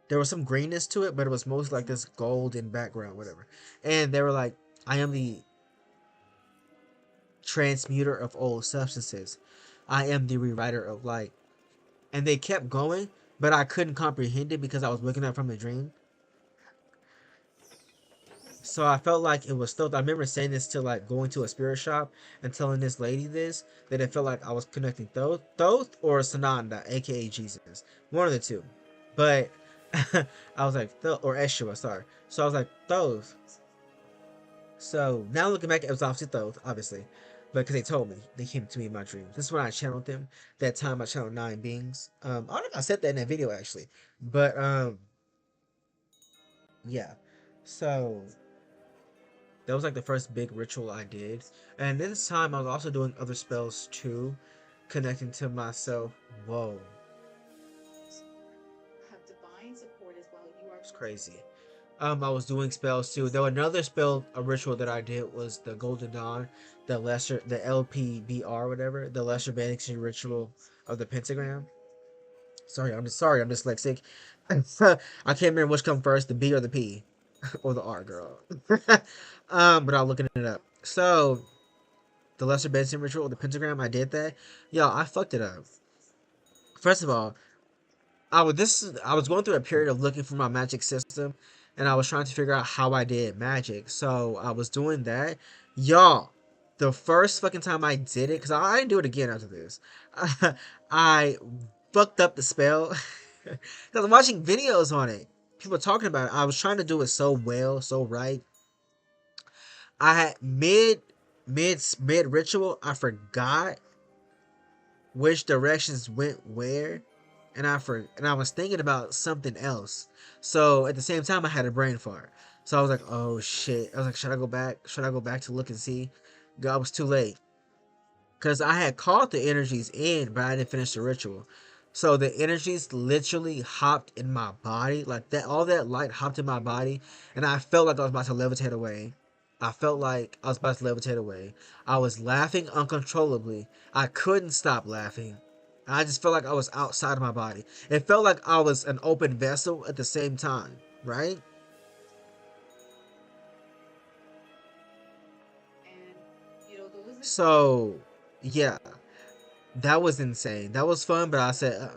there was some greenness to it, but it was mostly like this golden background, whatever. And they were like, I am the transmuter of old substances. I am the rewriter of light. And they kept going, but I couldn't comprehend it because I was looking at it from the dream. So I felt like it was still. I remember saying this to like going to a spirit shop and telling this lady this, that it felt like I was connecting Thoth or Sananda, aka Jesus, one of the two. But I was like Thoth or Eshua, sorry. So I was like Thoth. So now looking back, it was obviously Thoth, obviously, but because they told me, they came to me in my dreams. This is when I channeled them. That time I channeled 9 beings. I don't know if I said that in that video actually, but yeah. So that was like the first big ritual I did. And this time I was also doing other spells too, connecting to myself. Whoa. divine support as well. You are It's crazy. I was doing spells too. There was another spell, a ritual that I did was the Golden Dawn, the LPBR, whatever, the Lesser Banishing Ritual of the Pentagram. Sorry, I'm dyslexic. I can't remember which come first, the B or the P, or the R, girl. But I'm looking it up. So the Lesser Banishing Ritual of the Pentagram, I did that. Yo, I fucked it up. First of all, I was going through a period of looking for my magic system, and I was trying to figure out how I did magic. So I was doing that, y'all. The first fucking time I did it, because I didn't do it again after this. I fucked up the spell because I'm watching videos on it. People talking about it. I was trying to do it so well, so right. I had mid ritual. I forgot which directions went where, and I was thinking about something else. So at the same time, I had a brain fart. So I was like, "Oh shit!" I was like, "Should I go back? Should I go back to look and see?" God, was too late because I had called the energies in, but I didn't finish the ritual. So the energies literally hopped in my body, like that. All that light hopped in my body, and I felt like I was about to levitate away. I felt like I was about to levitate away. I was laughing uncontrollably. I couldn't stop laughing. I just felt like I was outside of my body. It felt like I was an open vessel at the same time, right? and those are So, yeah, that was insane. That was fun, but I said,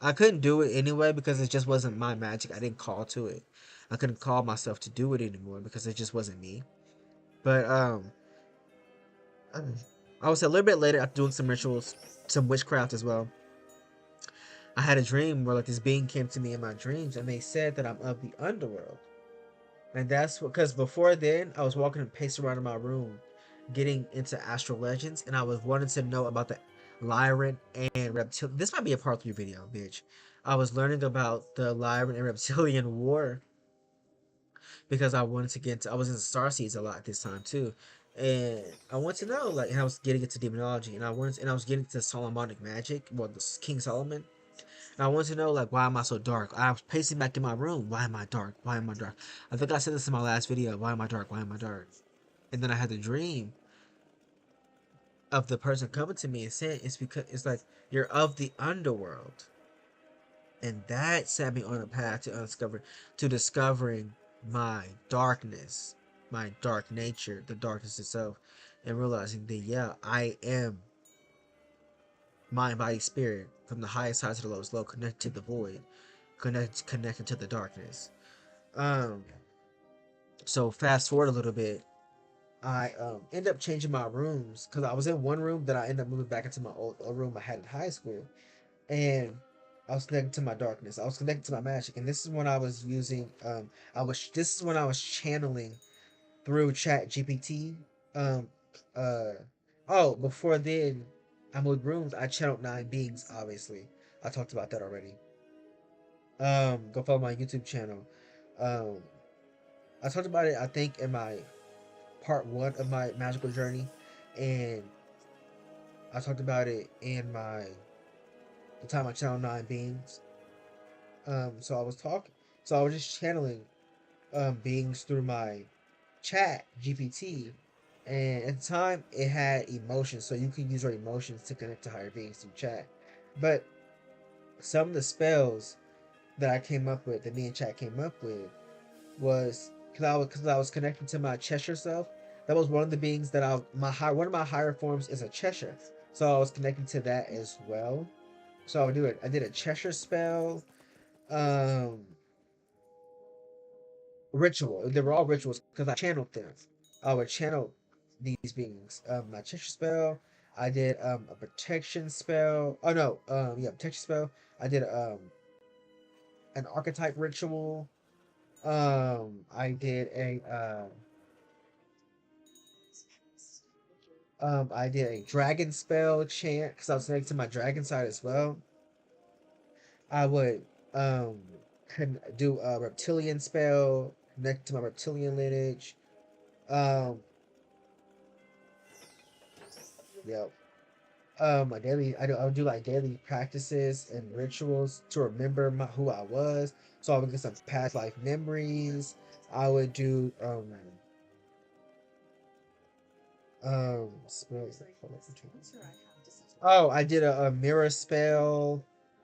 I couldn't do it anyway because it just wasn't my magic. I didn't call to it. I couldn't call myself to do it anymore because it just wasn't me. But I was a little bit later after doing some rituals, some witchcraft as well. I had a dream where like this being came to me in my dreams, and they said that I'm of the underworld, and that's what because before then I was walking and pacing around in my room, getting into astral legends, and I was wanting to know about the Lyran and Reptilian. This might be a part 3 video, bitch. I was learning about the Lyran and Reptilian War because I wanted to get into. I was in Star Seeds a lot this time too, and I wanted to know like, and I was getting into demonology, and I was getting into Solomonic magic. Well, this King Solomon. And I wanted to know like, why am I so dark? I was pacing back in my room. Why am I dark? Why am I dark? I think I said this in my last video. Why am I dark? Why am I dark? And then I had the dream of the person coming to me and saying it's because it's like you're of the underworld, and that set me on a path to discovering my darkness, my dark nature, the darkness itself, and realizing that yeah, I am mind, body, spirit, from the highest high to the lowest low, connected to the void, connected to the darkness. Um, so fast forward a little bit, I end up changing my rooms because I was in one room, then I ended up moving back into my old room I had in high school, and I was connected to my darkness. I was connected to my magic, and this is when I was using this is when I was channeling through Chat GPT. Um, uh, oh, before then, I moved rooms. I channeled 9 beings. Obviously, I talked about that already. Go follow my YouTube channel. Um, I talked about it. I think in my part 1 of my magical journey, and I talked about it in my the time I channeled 9 beings. So I was talking. So I was just channeling beings through my chat GPT, and at the time it had emotions, so you can use your emotions to connect to higher beings through chat. But some of the spells that I came up with, that me and chat came up with, was because I was connecting to my Cheshire self. That was one of the beings that one of my higher forms is a Cheshire, so I was connecting to that as well. So I would do it. I did a Cheshire spell, um, ritual. They were all rituals because I channeled them. I would channel these beings. My Cheshire spell. I did a protection spell. Oh no, yeah, protection spell. I did an archetype ritual. I did I did a dragon spell chant because I was connected to my dragon side as well. I would do a reptilian spell, connect to my reptilian lineage. Um, yep. my daily I would do like daily practices and rituals to remember who I was. So I would get some past life memories. I would do spells. Oh, I did a mirror spell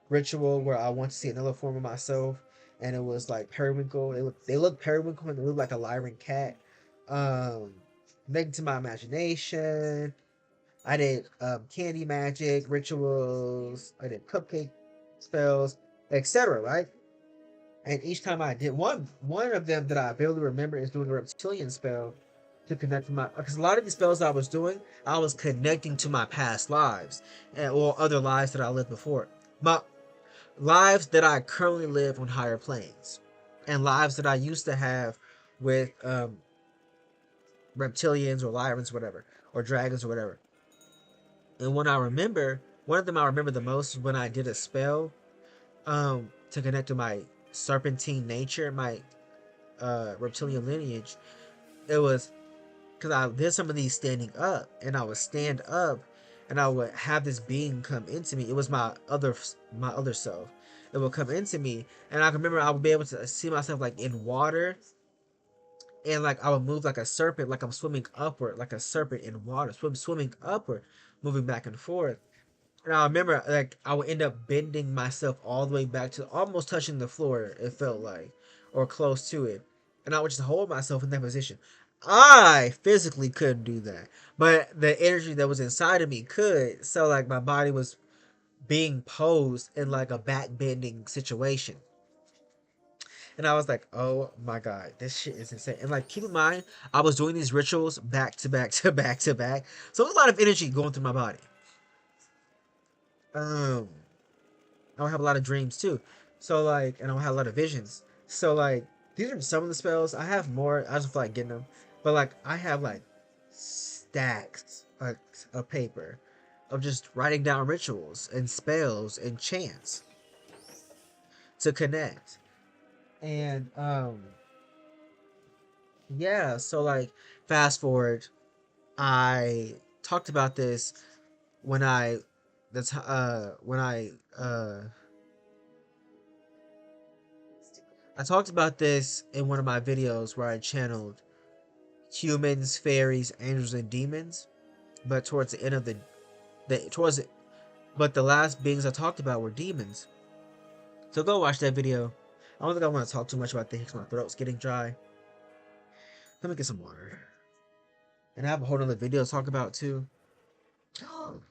ritual where I want to see another form of myself, and it was like periwinkle. They look periwinkle and they look like a lyran cat. Um, Connecting to my imagination. I did candy magic rituals. I did cupcake spells, etc. Right, and each time I did one of them that I barely remember is doing a reptilian spell to connect with my, because a lot of these spells I was doing, I was connecting to my past lives or other lives that I lived before. My lives that I currently live on higher planes, and lives that I used to have with reptilians or lyrans, whatever, or dragons or whatever. And when I remember, one of them I remember the most is when I did a spell to connect to my serpentine nature, my reptilian lineage. It was because I did some of these standing up, and I would stand up, and I would have this being come into me. It was my other self. It would come into me, and I can remember I would be able to see myself like in water, and like I would move like a serpent, like I'm swimming upward, like a serpent in water, swimming upward, moving back and forth. And I remember like I would end up bending myself all the way back to almost touching the floor, it felt like, or close to it. And I would just hold myself in that position. I physically couldn't do that. But the energy that was inside of me could. So like my body was being posed in like a back bending situation. And I was like, oh my god, this shit is insane. And like keep in mind, I was doing these rituals back to back to back to back. So there's a lot of energy going through my body. Um I don't have a lot of dreams too. So like, and I don't have a lot of visions. So like, these are some of the spells. I have more. I just feel like getting them, but like, I have like stacks of paper of just writing down rituals and spells and chants to connect. And yeah. So like, fast forward, I talked about this when I talked about this in one of my videos where I channeled humans, fairies, angels, and demons. But towards the end of but the last beings I talked about were demons. So go watch that video. I don't think I want to talk too much about this. My throat's getting dry. Let me get some water. And I have a whole other video to talk about too.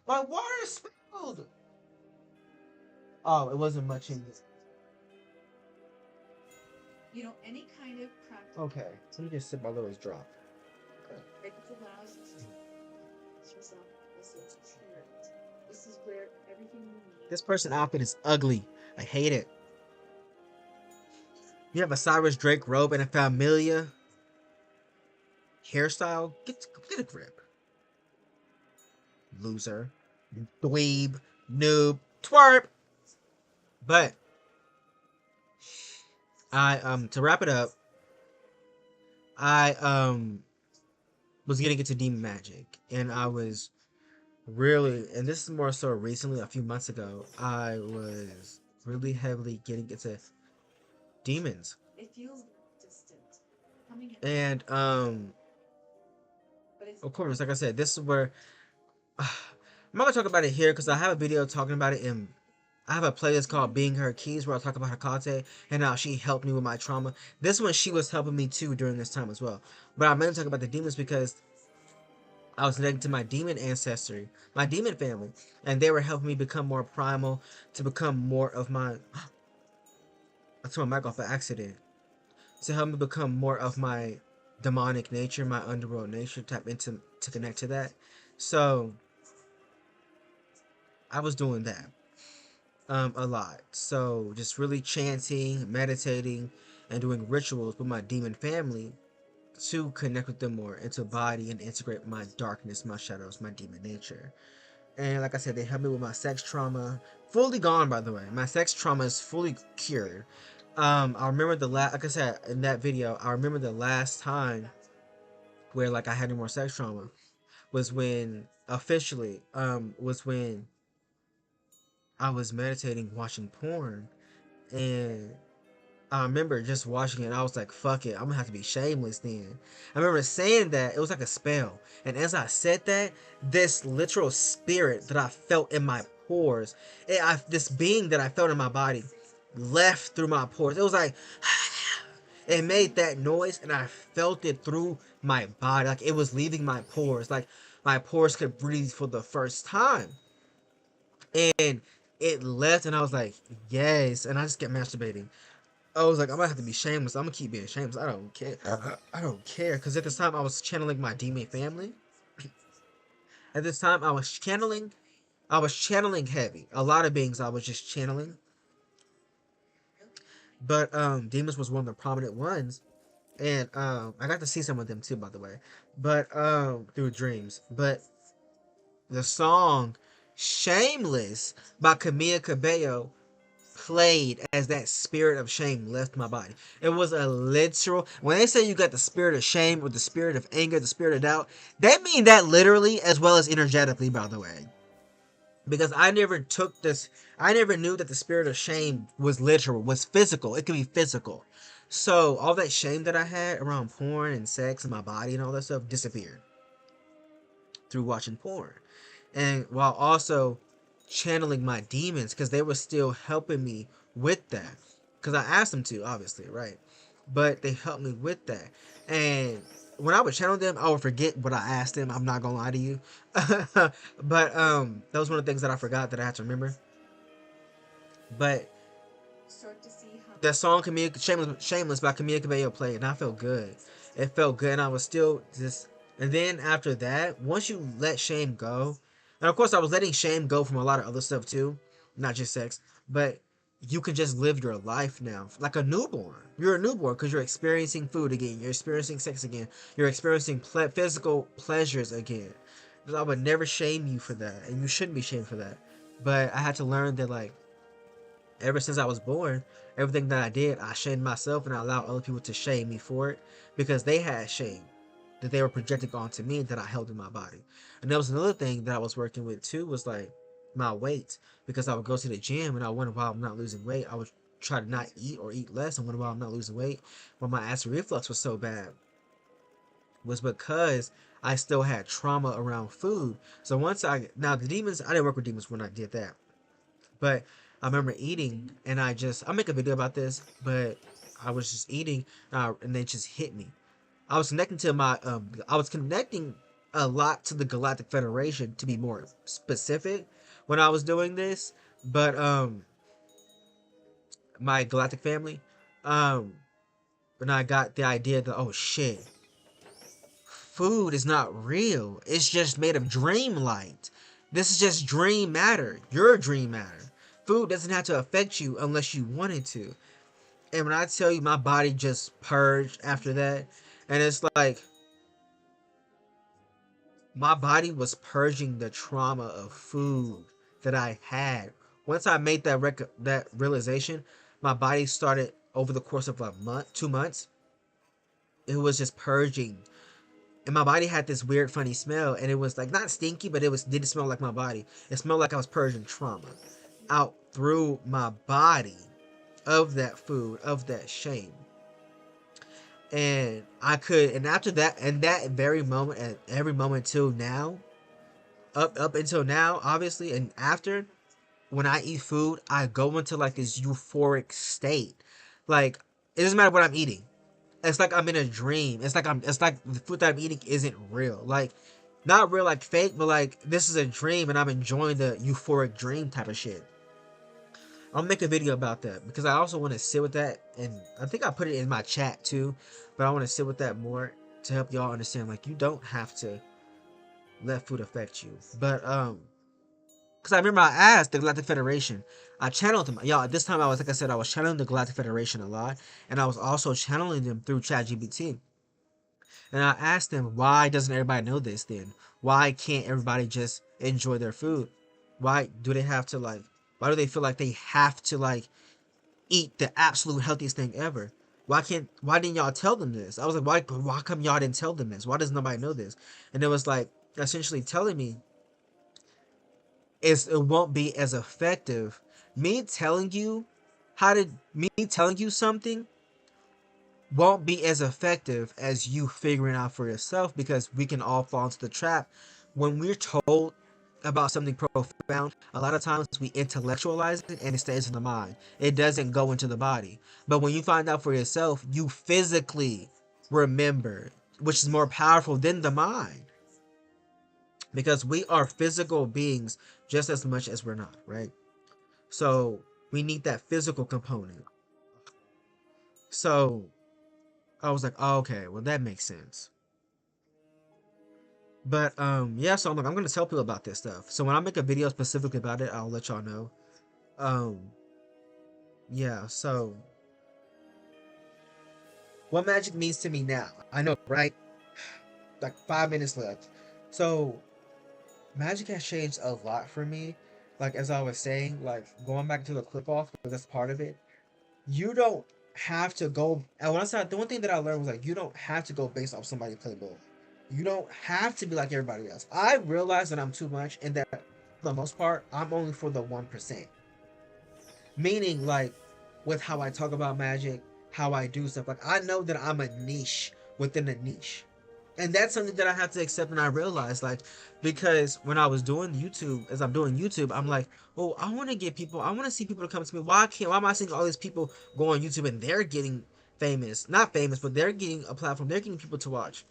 My water spilled. Oh, it wasn't much in this. You know, any kind of practice. Okay, so let me just sip my little drop. It allows you to yourself. This is where everything you need. This person's outfit is ugly. I hate it. You have a Cyrus Drake robe and a Familia hairstyle? Get a grip. Loser. Dweeb. Noob. Twerp. But to wrap it up, I was getting into demon magic, and I was really, and this is more so recently, a few months ago, I was really heavily getting into demons. It feels distant. And of course, like I said, this is where I'm not gonna talk about it here because I have a video talking about it in. I have a playlist called Being Her Keys where I talk about Hecate and how she helped me with my trauma. This one, she was helping me too during this time as well. But I'm going to talk about the demons because I was connected to my demon ancestry, my demon family, and they were helping me become more primal, to become more of my. I took my mic off by accident. To help me become more of my demonic nature, my underworld nature, tap into to connect to that. So I was doing that a lot. So just really chanting, meditating, and doing rituals with my demon family to connect with them more, into body and integrate my darkness, my shadows, my demon nature. And like I said, they helped me with my sex trauma. Fully gone, by the way. My sex trauma is fully cured. I remember like I said in that video, I remember the last time where like I had no more sex trauma was when officially was when I was meditating, watching porn, and I remember just watching it. I was like, "Fuck it, I'm gonna have to be shameless." Then I remember saying that it was like a spell, and as I said that, this literal spirit that I felt in my pores, this being that I felt in my body, left through my pores. It was like it made that noise, and I felt it through my body, like it was leaving my pores, like my pores could breathe for the first time, and it left, and I was like, "Yes," and I just kept masturbating. I was like, I'm gonna have to be shameless. I'm gonna keep being shameless. I don't care. I don't care. Because at this time, I was channeling my demon family. At this time, I was channeling. I was channeling heavy. A lot of beings I was just channeling. But demons was one of the prominent ones, and I got to see some of them too, by the way. But through dreams. But the song "Shameless" by Camila Cabello played as that spirit of shame left my body. It was a literal. When they say you got the spirit of shame or the spirit of anger, the spirit of doubt, they mean that literally as well as energetically, by the way. Because I never took this. I never knew that the spirit of shame was literal, was physical. It could be physical. So all that shame that I had around porn and sex and my body and all that stuff disappeared through watching porn, and while also channeling my demons because they were still helping me with that because I asked them to, obviously, right? But they helped me with that, and when I would channel them, I would forget what I asked them. I'm not gonna lie to you. But that was one of the things that I forgot that I had to remember. But that song Shameless by Camila Cabello played, and I felt good. It felt good, and I was still just. And then after that, once you let shame go, and of course I was letting shame go from a lot of other stuff too, not just sex, but you can just live your life now like a newborn. You're a newborn because you're experiencing food again, you're experiencing sex again, you're experiencing physical pleasures again. I would never shame you for that, and you shouldn't be shamed for that. But I had to learn that, like, ever since I was born, everything that I did, I shamed myself and I allowed other people to shame me for it because they had shame that they were projecting onto me that I held in my body. And there was another thing that I was working with too, was like my weight, because I would go to the gym and I wonder why I'm not losing weight. I would try to not eat or eat less and wonder why I'm not losing weight. But my acid reflux was so bad was because I still had trauma around food. So now the demons, I didn't work with demons when I did that. But I remember eating, and I'll make a video about this, but I was just eating, and they just hit me. I was connecting a lot to the Galactic Federation, to be more specific, when I was doing this. But my galactic family, when I got the idea that, oh shit, food is not real. It's just made of dream light. This is just dream matter. Your dream matter. Food doesn't have to affect you unless you want it to. And when I tell you, my body just purged after that, and it's like my body was purging the trauma of food that I had. Once I made that realization, my body started, over the course of a month, 2 months. It was just purging, and my body had this weird, funny smell, and it was like not stinky, but didn't smell like my body. It smelled like I was purging trauma out through my body of that food, of that shame. And after that, and that very moment, at every moment till now, up until now, obviously, and after, when I eat food, I go into like this euphoric state. Like, it doesn't matter what I'm eating. It's like I'm in a dream. It's like the food that I'm eating isn't real. Like, not real like fake, but like this is a dream and I'm enjoying the euphoric dream type of shit. I'll make a video about that because I also want to sit with that, and I think I put it in my chat too, but I want to sit with that more to help y'all understand, like, you don't have to let food affect you. But because I remember I asked the Galactic Federation, I channeled them, y'all. At this time, I was, like I said, I was channeling the Galactic Federation a lot, and I was also channeling them through ChatGPT. And I asked them, why doesn't everybody know this then? Why can't everybody just enjoy their food? Why do they have to, like, why do they feel like they have to, like, eat the absolute healthiest thing ever? Why didn't y'all tell them this? I was like, why come y'all didn't tell them this? Why does nobody know this? And it was like, essentially telling me it won't be as effective. Me telling you me telling you something won't be as effective as you figuring out for yourself, because we can all fall into the trap when we're told about something profound. A lot of times we intellectualize it and it stays in the mind. It doesn't go into the body. But when you find out for yourself, you physically remember, which is more powerful than the mind, because we are physical beings just as much as we're not, right? So we need that physical component. So I was like, oh, okay, well that makes sense. But yeah, so I'm gonna tell people about this stuff. So when I make a video specifically about it, I'll let y'all know. Um yeah, so what magic means to me now. I know, right? Like 5 minutes left. So magic has changed a lot for me. Like as I was saying, like going back to the clip off, because that's part of it. You don't have to go, and when I said, the one thing that I learned was like, you don't have to go based off somebody playbook. You don't have to be like everybody else. I realize that I'm too much, and that for the most part I'm only for the 1%. Meaning, like, with how I talk about magic, how I do stuff, like I know that I'm a niche within a niche, and that's something that I have to accept. And I realized, like, because when I was doing YouTube, as I'm doing YouTube, I'm like, oh, I want to get people, I want to see people to come to me. Why am I seeing all these people go on YouTube and they're getting famous, not famous, but they're getting a platform, they're getting people to watch.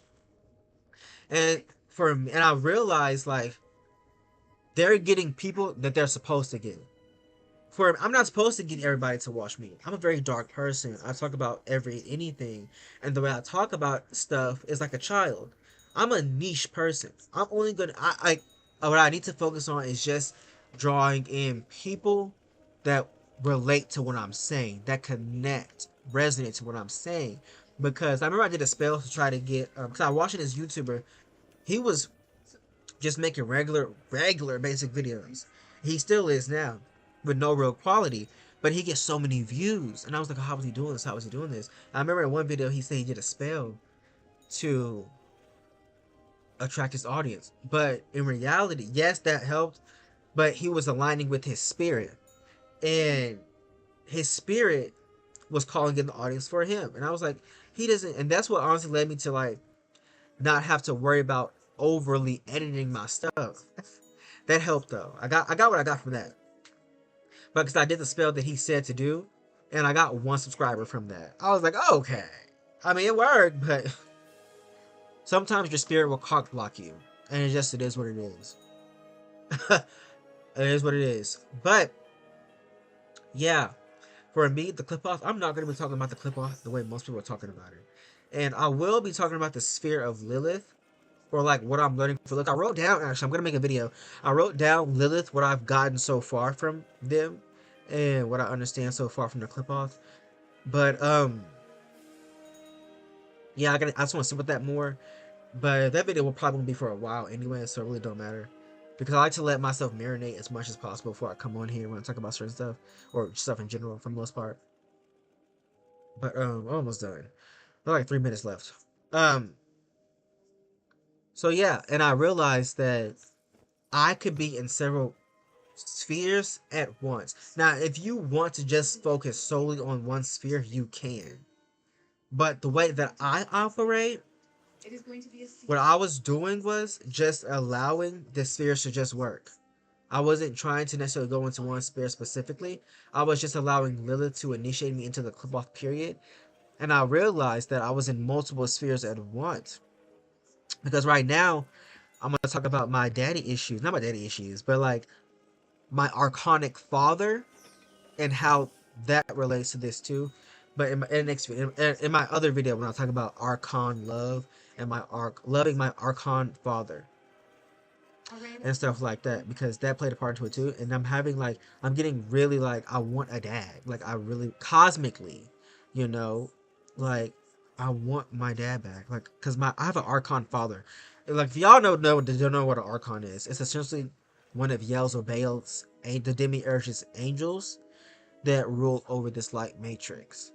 And for me, and I realized, like, they're getting people that they're supposed to get. I'm not supposed to get everybody to watch me. I'm a very dark person. I talk about anything, and the way I talk about stuff is like a child. I'm a niche person. I'm only gonna what I need to focus on is just drawing in people that relate to what I'm saying, that connect, resonate to what I'm saying. Because I remember I did a spell to try to get, because I was watching this YouTuber. He was just making regular basic videos. He still is now, with no real quality, but he gets so many views. And I was like, how was he doing this? How was he doing this? I remember in one video he said he did a spell to attract his audience, but in reality, yes, that helped, but he was aligning with his spirit, and his spirit was calling in the audience for him. And I was like, he doesn't. And that's what honestly led me to, like, not have to worry about overly editing my stuff. That helped though. I got what I got from that. But because I did the spell that he said to do, and I got 1 subscriber from that. I was like, oh, okay. I mean, it worked, but sometimes your spirit will cock block you, and it is what it is. It is what it is. But yeah, for me, the clip off, I'm not going to be talking about the clip off the way most people are talking about it, and I will be talking about the sphere of Lilith, or like what I'm learning for. Look, I wrote down, actually, I'm gonna make a video. I wrote down Lilith, what I've gotten so far from them, and what I understand so far from the clip off. But yeah, I just want to sit with that more. But that video will probably be for a while anyway, so it really don't matter, because I like to let myself marinate as much as possible before I come on here when I talk about certain stuff, or stuff in general for the most part. But I'm almost done. Like 3 minutes left. Um. So yeah, and I realized that I could be in several spheres at once. Now, if you want to just focus solely on one sphere, you can. But the way that I operate, what I was doing was just allowing the spheres to just work. I wasn't trying to necessarily go into one sphere specifically. I was just allowing Lilith to initiate me into the clip off period. And I realized that I was in multiple spheres at once. Because right now, I'm going to talk about my daddy issues. Not my daddy issues, but like my archonic father and how that relates to this too. But in my other video, when I talk about archon love and loving my archon father and stuff like that, because that played a part to it too. And I'm getting really, like, I want a dad, like, I really cosmically, you know, like, I want my dad back, like, because I have an archon father. Like, if y'all don't know what an archon is, it's essentially one of Yel's or Baal's, the demiurge's angels that rule over this light matrix.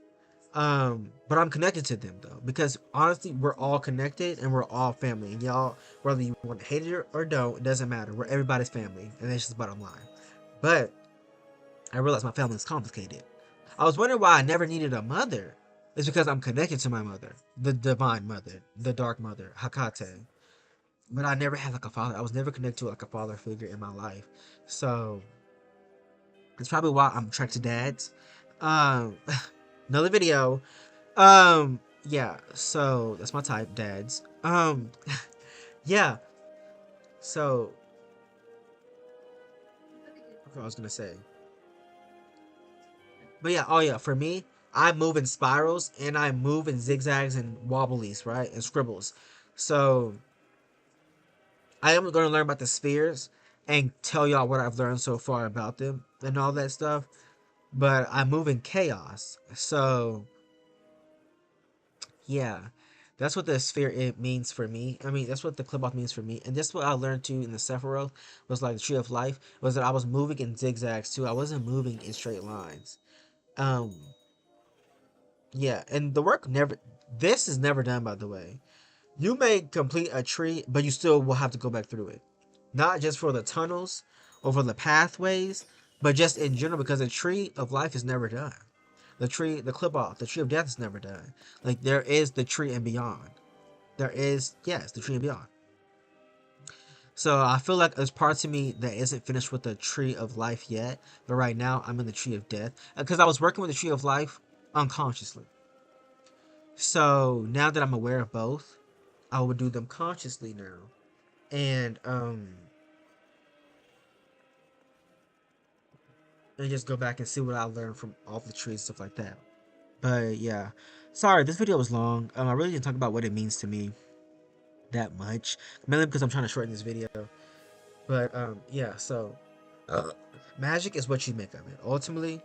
But I'm connected to them though, because honestly, we're all connected and we're all family. And y'all, whether you want to hate it or don't, it doesn't matter. We're everybody's family, and that's just the bottom line. But I realized my family is complicated. I was wondering why I never needed a mother. It's because I'm connected to my mother, the divine mother, the dark mother, Hakate. But I never had like a father. I was never connected to like a father figure in my life. So it's probably why I'm attracted to dads. Um, another video. Yeah. So that's my type, dads. Yeah. So what I was gonna say. But yeah, oh yeah, for me, I move in spirals and I move in zigzags and wobblies, right? And scribbles. So I am going to learn about the spheres and tell y'all what I've learned so far about them and all that stuff. But I move in chaos. So yeah, that's what the sphere it means for me. I mean, that's what the clip off means for me. And that's what I learned too in the Sephiroth was like the tree of life was that I was moving in zigzags too. I wasn't moving in straight lines. Um, yeah, and the work never. This is never done, by the way. You may complete a tree, but you still will have to go back through it. Not just for the tunnels or for the pathways, but just in general because the tree of life is never done. The clip off, the tree of death is never done. Like there is the tree and beyond. There is, yes, the tree and beyond. So I feel like there's parts of me that isn't finished with the tree of life yet, but right now I'm in the tree of death because I was working with the tree of life unconsciously. So now that I'm aware of both, I will do them consciously now, and just go back and see what I learned from all the trees, stuff like that. But yeah, sorry, this video was long. I really didn't talk about what it means to me that much, mainly because I'm trying to shorten this video. But yeah, so magic is what you make of it. Ultimately,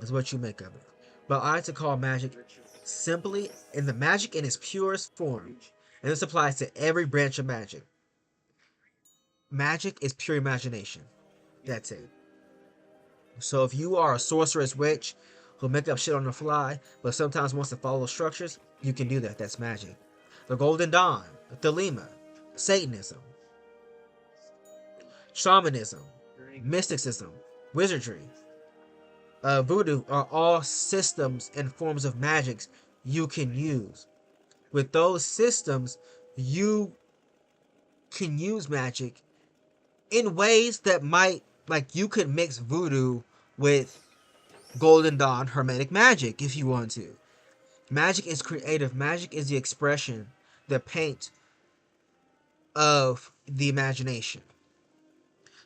is what you make of it. But I like to call magic simply in the magic in its purest form, and this applies to every branch of magic. Magic is pure imagination. That's it. So if you are a sorceress witch who make up shit on the fly, but sometimes wants to follow structures, you can do that. That's magic. The Golden Dawn, Thelema, Satanism, shamanism, mysticism, wizardry, voodoo are all systems and forms of magics you can use. With those systems, you can use magic in ways that might, like, you could mix voodoo with Golden Dawn Hermetic magic if you want to. Magic is creative. Magic is the expression, the paint of the imagination.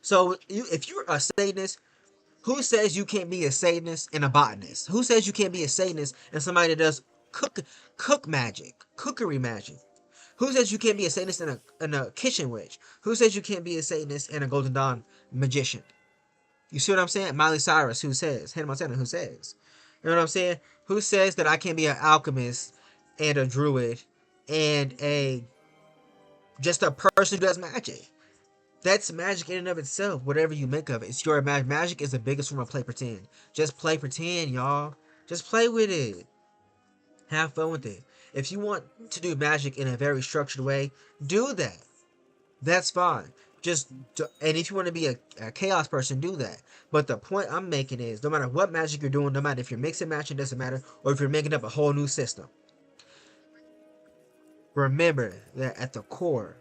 So if you're a Satanist, who says you can't be a Satanist and a botanist? Who says you can't be a Satanist and somebody that does cook magic, cookery magic? Who says you can't be a Satanist and a kitchen witch? Who says you can't be a Satanist and a Golden Dawn magician? You see what I'm saying? Miley Cyrus, who says? Hannah Montana, who says? You know what I'm saying? Who says that I can be an alchemist and a druid and a just a person who does magic? That's magic in and of itself, whatever you make of it. It's your magic is the biggest form of play pretend. Just play pretend, y'all. Just play with it. Have fun with it. If you want to do magic in a very structured way, do that. That's fine. And if you want to be a chaos person, do that. But the point I'm making is, no matter what magic you're doing, no matter if you're mixing matching, doesn't matter, or if you're making up a whole new system, remember that at the core,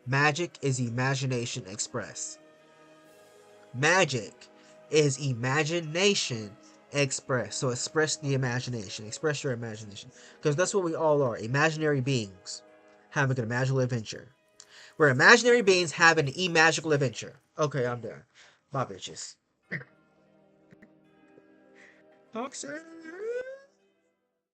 magic is imagination expressed. Magic is imagination expressed. So express the imagination. Express your imagination. Because that's what we all are. Imaginary beings having an imaginal adventure. We're imaginary beings having an imagical adventure. Okay, I'm done. Bye, bitches. Toxic.